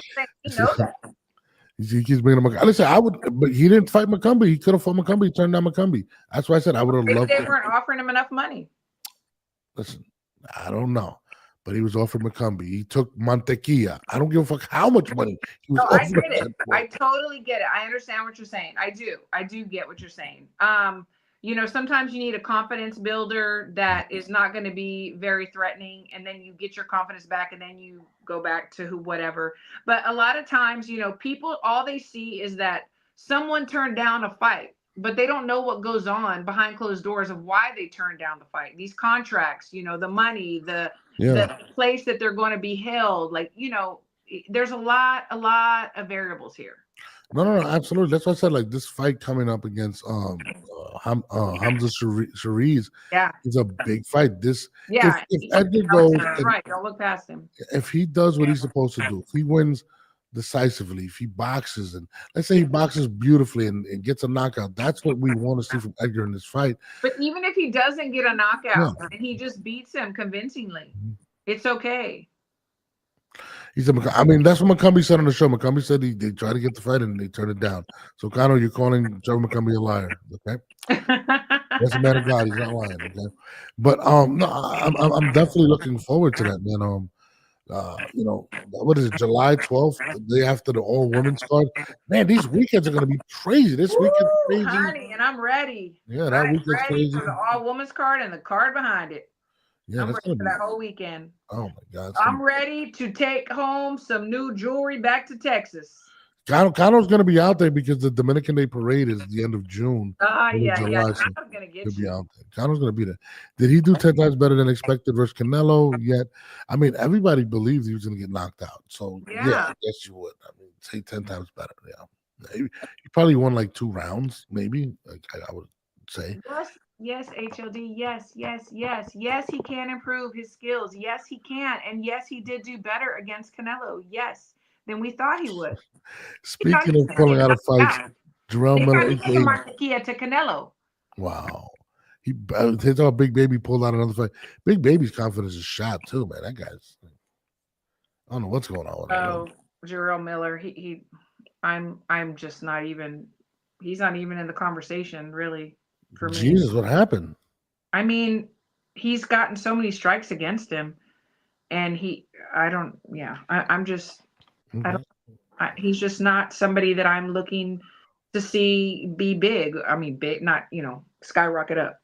He keeps bringing him. Listen, but he didn't fight McCumbee. He could have fought McCumbee. He turned down McCumbee. That's why I said I would have loved. They weren't offering him enough money. Listen, I don't know, but he was offered McCumbee. He took Mantequilla. I don't give a fuck how much money he was offered. I get it. I totally get it. I understand what you're saying. I do get what you're saying. Sometimes you need a confidence builder that is not going to be very threatening, and then you get your confidence back, and then you go back to whatever. But a lot of times, people, all they see is that someone turned down a fight, but they don't know what goes on behind closed doors of why they turned down the fight. These contracts, the money, the place that they're going to be held. Like, there's a lot of variables here. No, absolutely. That's why I said, like, this fight coming up against Hamza Shariz is a big fight. If Edgar goes, don't look past him. If he does what he's supposed to do, if he wins decisively, if he boxes, and let's say he boxes beautifully and gets a knockout, that's what we want to see from Edgar in this fight. But even if he doesn't get a knockout and he just beats him convincingly, it's okay. He said, I mean, that's what McCumbee said on the show. McCumbee said they tried to get the fight and they turned it down. So, Connor, you're calling Trevor McCumbee a liar, okay? That's a man of God. He's not lying, okay? But no, I'm definitely looking forward to that, man. What is it, July 12th, the day after the all-women's card? Man, these weekends are going to be crazy. This weekend's crazy. Honey, and I'm ready. Yeah, that weekend's crazy. For the all-women's card and the card behind it. Yeah, I'm ready for that whole weekend. Oh my God! I'm ready to take home some new jewelry back to Texas. Cano's going to be out there because the Dominican Day Parade is the end of June. Yeah. July, so I'm gonna get he'll be you. out there. Cano's going to be there. Did he do 10 times better than expected versus Canelo yet? I mean, everybody believed he was going to get knocked out. So, yeah, I guess you would. I mean, say 10 times better. Yeah. He probably won like 2 rounds, maybe. Like, I would say. Yes, HLD. Yes. Yes, he can improve his skills. Yes, he can. And yes, he did do better against Canelo. Yes, than we thought he would. Speaking of pulling out of fights, Jarrell Miller to Canelo. Wow. He thought Big Baby pulled out another fight. Big Baby's confidence is shot too, man. That guy's, I don't know what's going on with him. Jarrell Miller. I'm just not even. He's not even in the conversation, really. For me. Jesus, what happened? I mean, he's gotten so many strikes against him, and I'm just, he's just not somebody that I'm looking to see be big. I mean, big, not, skyrocket up.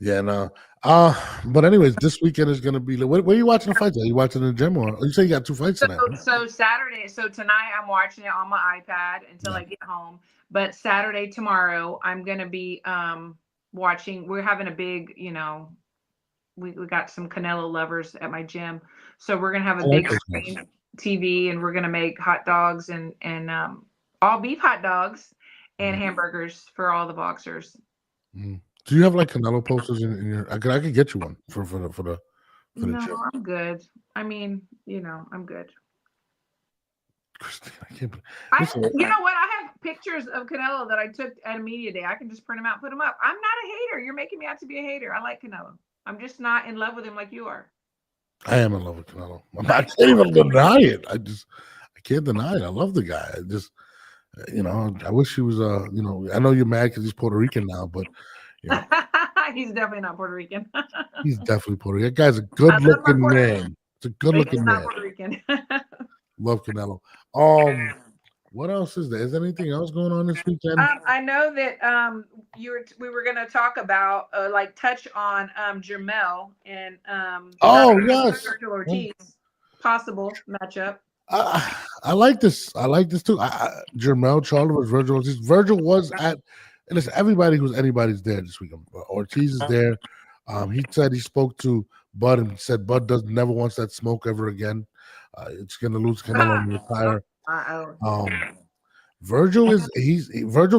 Yeah, no. But anyways, this weekend is going to be, where are you watching the fights? Are you watching the gym or you say you got 2 fights tonight? So Saturday, tonight I'm watching it on my iPad until I get home. But Saturday, tomorrow, I'm going to be, watching. We're having a big, we got some Canelo lovers at my gym, so we're gonna have a big screen TV, and we're gonna make hot dogs and all beef hot dogs and hamburgers for all the boxers. Do you have like Canelo posters in your? I could get you one for the No, gym. I'm good. I mean, I'm good. Christine, I can't believe. You know what? I have pictures of Canelo that I took at a media day. I can just print them out, put them up. I'm not a hater. You're making me out to be a hater. I like Canelo. I'm just not in love with him like you are. I am in love with Canelo. I can't even deny it. I can't deny it. I love the guy. I just, I wish he was. I know you're mad because he's Puerto Rican now, but he's definitely not Puerto Rican. He's definitely Puerto Rican. That guy's a good-looking man. It's a good-looking man. Puerto Rican. Love Canelo. What else is there? Is there anything else going on this weekend? I know that we were going to talk about touch on Jermell and yes, Virgil Ortiz possible matchup. I like this. I like this too. Jermell Charlo versus Virgil Ortiz. Virgil was at, and listen, everybody who's anybody's there this weekend. Ortiz is there. He said he spoke to Bud and said Bud never wants that smoke ever again. It's going to lose Canelo and retire. Virgil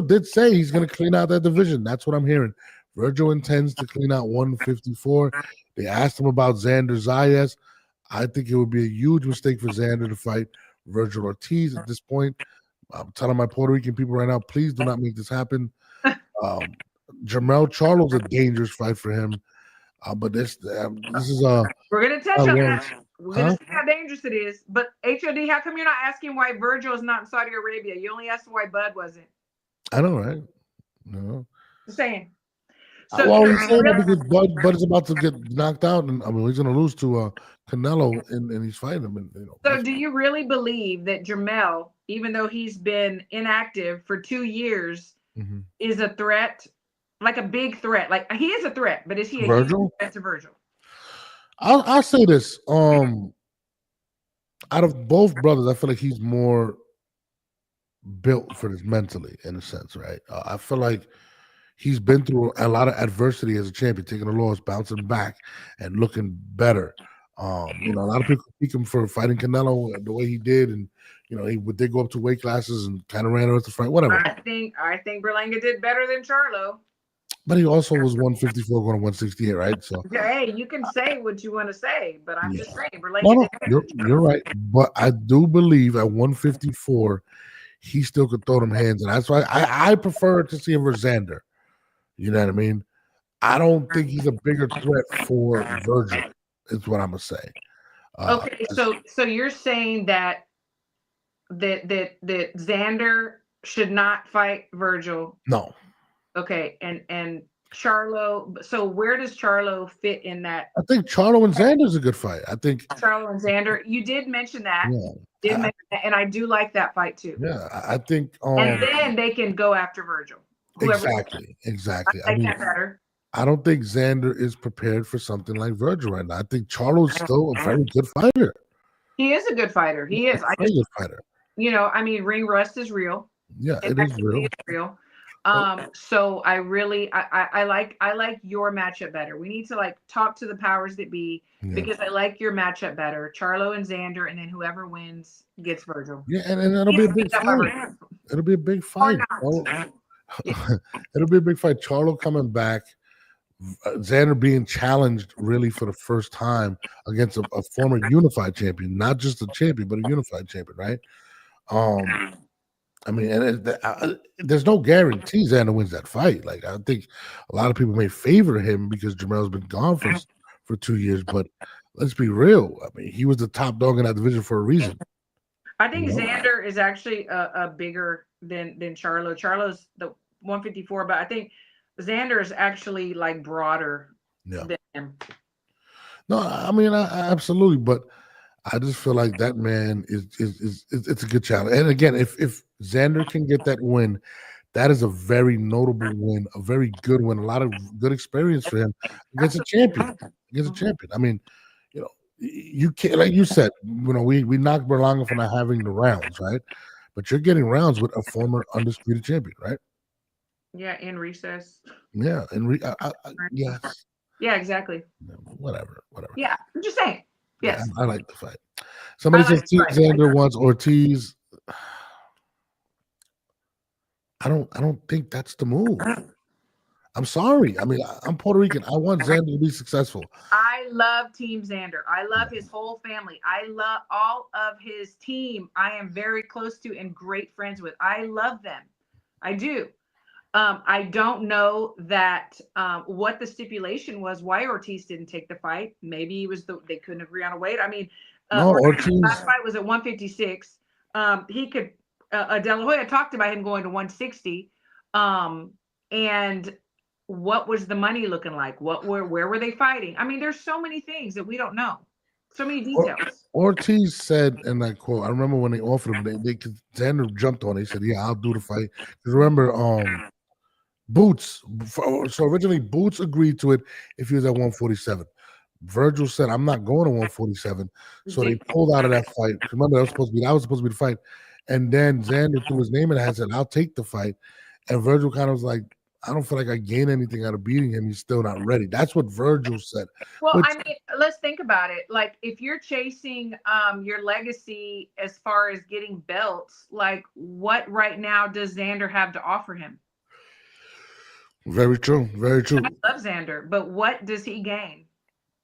did say he's going to clean out that division. That's what I'm hearing. Virgil intends to clean out 154. They asked him about Xander Zayas. I think it would be a huge mistake for Xander to fight Virgil Ortiz at this point. I'm telling my Puerto Rican people right now, please do not make this happen. Jermell Charlo's a dangerous fight for him. But this is we're gonna touch on that. We're gonna see how dangerous it is. But HOD, how come you're not asking why Virgil is not in Saudi Arabia? You only asked why Bud wasn't. I know, right? No. Just saying. So he's saying that because Bud is about to get knocked out, and he's gonna lose to Canelo, and he's fighting him. And, So do you really believe that Jermell, even though he's been inactive for 2 years, is a threat? Like a big threat. Like he is a threat, but is he a Virgil? Threat to Virgil? I'll say this. Out of both brothers, I feel like he's more built for this mentally, in a sense, right? I feel like he's been through a lot of adversity as a champion, taking a loss, bouncing back, and looking better. A lot of people critique him for fighting Canelo the way he did, and he did go up to weight classes and kind of ran out the fight. Whatever. I think Berlanga did better than Charlo. But he also was 154 going to 168, right? So hey, you can say what you want to say, but I'm just saying, no, you're right. But I do believe at 154, he still could throw them hands, and that's why I prefer to see him versus Xander. You know what I mean? I don't think he's a bigger threat for Virgil. Is what I'm gonna say. Okay, so you're saying that Xander should not fight Virgil? No. Okay, and Charlo. So where does Charlo fit in that? I think Charlo and Xander's a good fight. I think Charlo and Xander. You did mention that. Yeah. And I do like that fight too. Yeah, I think. And then they can go after Virgil. Exactly. I like that better. I don't think Xander is prepared for something like Virgil right now. I think Charlo's still a very good fighter. He is a good fighter. He is. Good fighter. you know, I mean, ring rust is real. Yeah, it is real. It's real. So I really, I like your matchup better. We need to like talk to the powers that be because I like your matchup better. Charlo and Xander, and then whoever wins gets Virgil. Yeah, and it'll be a big fight. It'll be a big fight. It'll be a big fight. Charlo coming back, Xander being challenged really for the first time against a former unified champion, not just a champion, but a unified champion, right? I mean, and there's no guarantee Xander wins that fight. Like, I think a lot of people may favor him because Jamel's been gone for 2 years, but let's be real. I mean, he was the top dog in that division for a reason. I think Xander is actually a bigger than Charlo. Charlo's the 154, but I think Xander is actually like broader than him. No, I mean, I absolutely, but I just feel like that man is it's a good challenge. And again, if Xander can get that win, that is a very notable win, a very good win, a lot of good experience for him against a champion. I mean, you know, you can't, like you said, you know, we knocked Berlanga for not having the rounds, right? But you're getting rounds with a former undisputed champion, right? Yeah, in recess. Yeah, yes. Yeah, exactly. Whatever. Yeah, I'm just saying. Yes, I like the fight. Somebody says Xander wants Ortiz. I don't think that's the move. I'm sorry. I mean, I'm Puerto Rican. I want Xander to be successful. I love Team Xander. I love his whole family. I love all of his team. I am very close to and great friends with. I love them. I do. I don't know that what the stipulation was, why Ortiz didn't take the fight. Maybe it was they couldn't agree on a weight. I mean, Ortiz last fight was at 156. He could De La Hoya talked about him going to 160. And what was the money looking like? Where were they fighting? I mean, there's so many things that we don't know. So many details. Ortiz said, and I quote, I remember when they offered him, Xander jumped on it. He said, yeah, I'll do the fight. Because remember, Boots, so originally Boots agreed to it if he was at 147. Virgil said, I'm not going to 147. So they pulled out of that fight. Remember, that was supposed to be the fight. And then Xander threw his name in and said, I'll take the fight. And Virgil kind of was like, I don't feel like I gain anything out of beating him. He's still not ready. That's what Virgil said. Well, I mean, let's think about it. Like, if you're chasing your legacy as far as getting belts, like, what right now does Xander have to offer him? Very true. Very true. I love Xander, but what does he gain?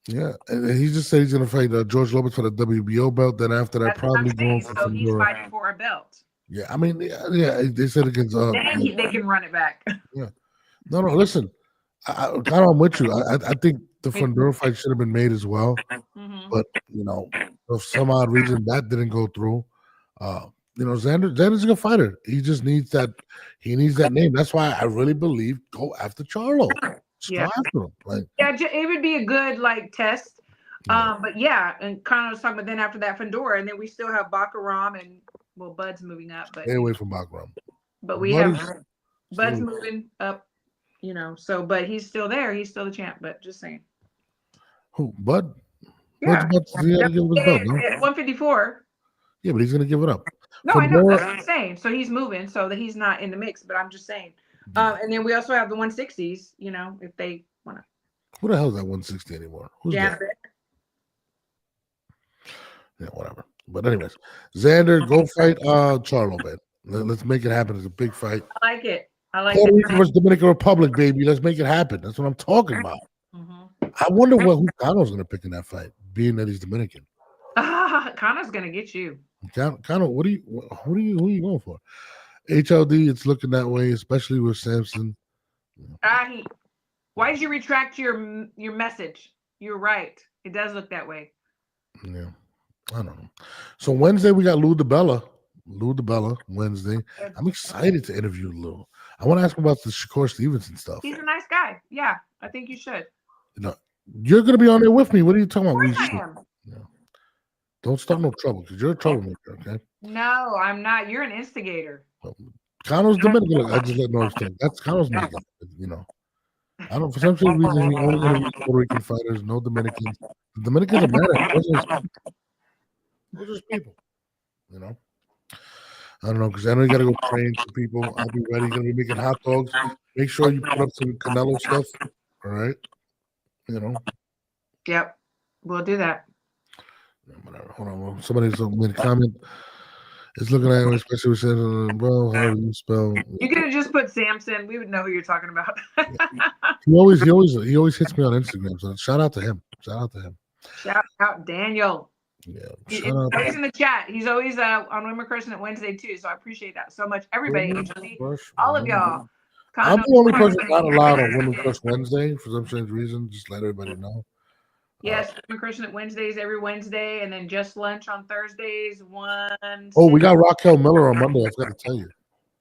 Yeah, and he just said he's going to fight George Lopez for the WBO belt. Then after that, probably going for so he's fighting for a belt. Yeah, I mean, yeah, they said against. They can run it back. Yeah, no, listen, I'm with you. I think the Fundora fight should have been made as well, but you know, for some odd reason that didn't go through. You know, Xander's a good fighter. He just needs that. He needs that name. That's why I really believe go after Charlo. Yeah, like, yeah, it would be a good like test. But yeah, and kind of was talking about then after that Fundora, and then we still have Bakaram and Bud's moving up, but stay away from Bakaram. But we have Bud's moving up, you know. So, but he's still there. He's still the champ. But just saying. Who, Bud? Yeah, Bud's give his belt, no? 154. Yeah, but he's gonna give it up. No, I know that's what I'm saying. So he's moving, so that he's not in the mix. But I'm just saying. And then we also have the 160s. You know, if they want to. Who the hell is that 160 anymore? Who's that? Yeah, whatever. But anyways, Xander, go fight Charlo, man. Let's make it happen. It's a big fight. I like it. I like Puerto it. Rico versus Dominican Republic, baby. Let's make it happen. That's what I'm talking about. I wonder who Cano's going to pick in that fight, being that he's Dominican. Cano's going to get you. Cano, who are you going for? HLD, it's looking that way, especially with Samson. Why did you retract your message? You're right. It does look that way. Yeah. I don't know. So Wednesday we got Lou DiBella. Wednesday. I'm excited to interview Lou. I want to ask him about the Shakur Stevenson stuff. He's a nice guy. Yeah, I think you should. You know, you're gonna be on there with me. What are you talking about? I am. Yeah. Don't start no trouble because you're a troublemaker, okay? No, I'm not. You're an instigator. Cano's Dominican. I just let no understand. That's Cano's Dominican. You know, I don't. For some reason, he only interviews Puerto Rican fighters, no Dominicans. The Dominicans are mad at us. Those are people, you know. I don't know, because I know you got to go train some people. I'll be ready. Going to be making hot dogs. Make sure you put up some Canelo stuff. All right. You know. Yep. We'll do that. Whatever. Hold on. Somebody's made a comment. It's looking at me, especially said, bro, how do you spell? You could have just put Samson. We would know who you're talking about. He always hits me on Instagram. So shout out to him. Shout out Daniel. Yeah. He's always in the chat. He's always on Women Crushing It Wednesday too. So I appreciate that so much. Everybody, all of y'all. I'm the only person not allowed on Women Crush Wednesday for some strange reason. Just let everybody know. Yes, Women Crushing It Wednesdays every Wednesday, and then Just Lunch on Thursdays. Oh, we got Raquel Miller on Monday. I forgot to tell you.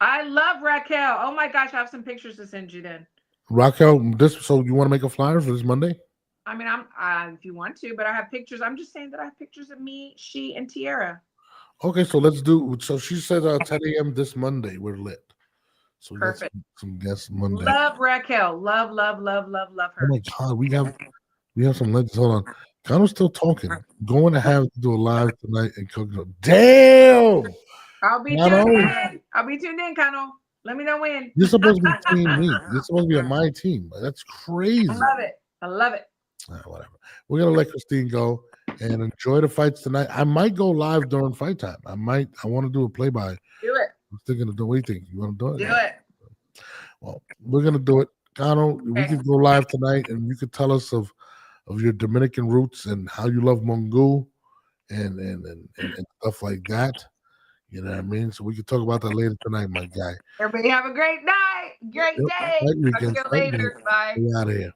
I love Raquel. Oh my gosh, I have some pictures to send you then. Raquel, so you want to make a flyer for this Monday? I mean, I'm if you want to, but I have pictures. I'm just saying that I have pictures of me, she, and Tiara. Okay, so let's do. So she said 10 a.m. this Monday. We're lit. So we perfect. Got some guests Monday. Love Raquel. Love her. Oh my God, we have some legends. Hold on, Connell's still talking. Going to have to do a live tonight and cook. Damn. I'll be tuned in, Connell. Let me know when. You're supposed to be team me. You're supposed to be on my team. That's crazy. I love it. Whatever. We're gonna let Christine go and enjoy the fights tonight. I might go live during fight time. I want to do a play-by. Do it. I'm thinking of what do you think? You want to do it? Do it. Well, we're gonna do it. Connell, we could go live tonight and you could tell us of your Dominican roots and how you love Mongo and stuff like that. You know what I mean? So we can talk about that later tonight, my guy. Everybody have a great night. Great day. Talk to you later. Bye. We're out of here.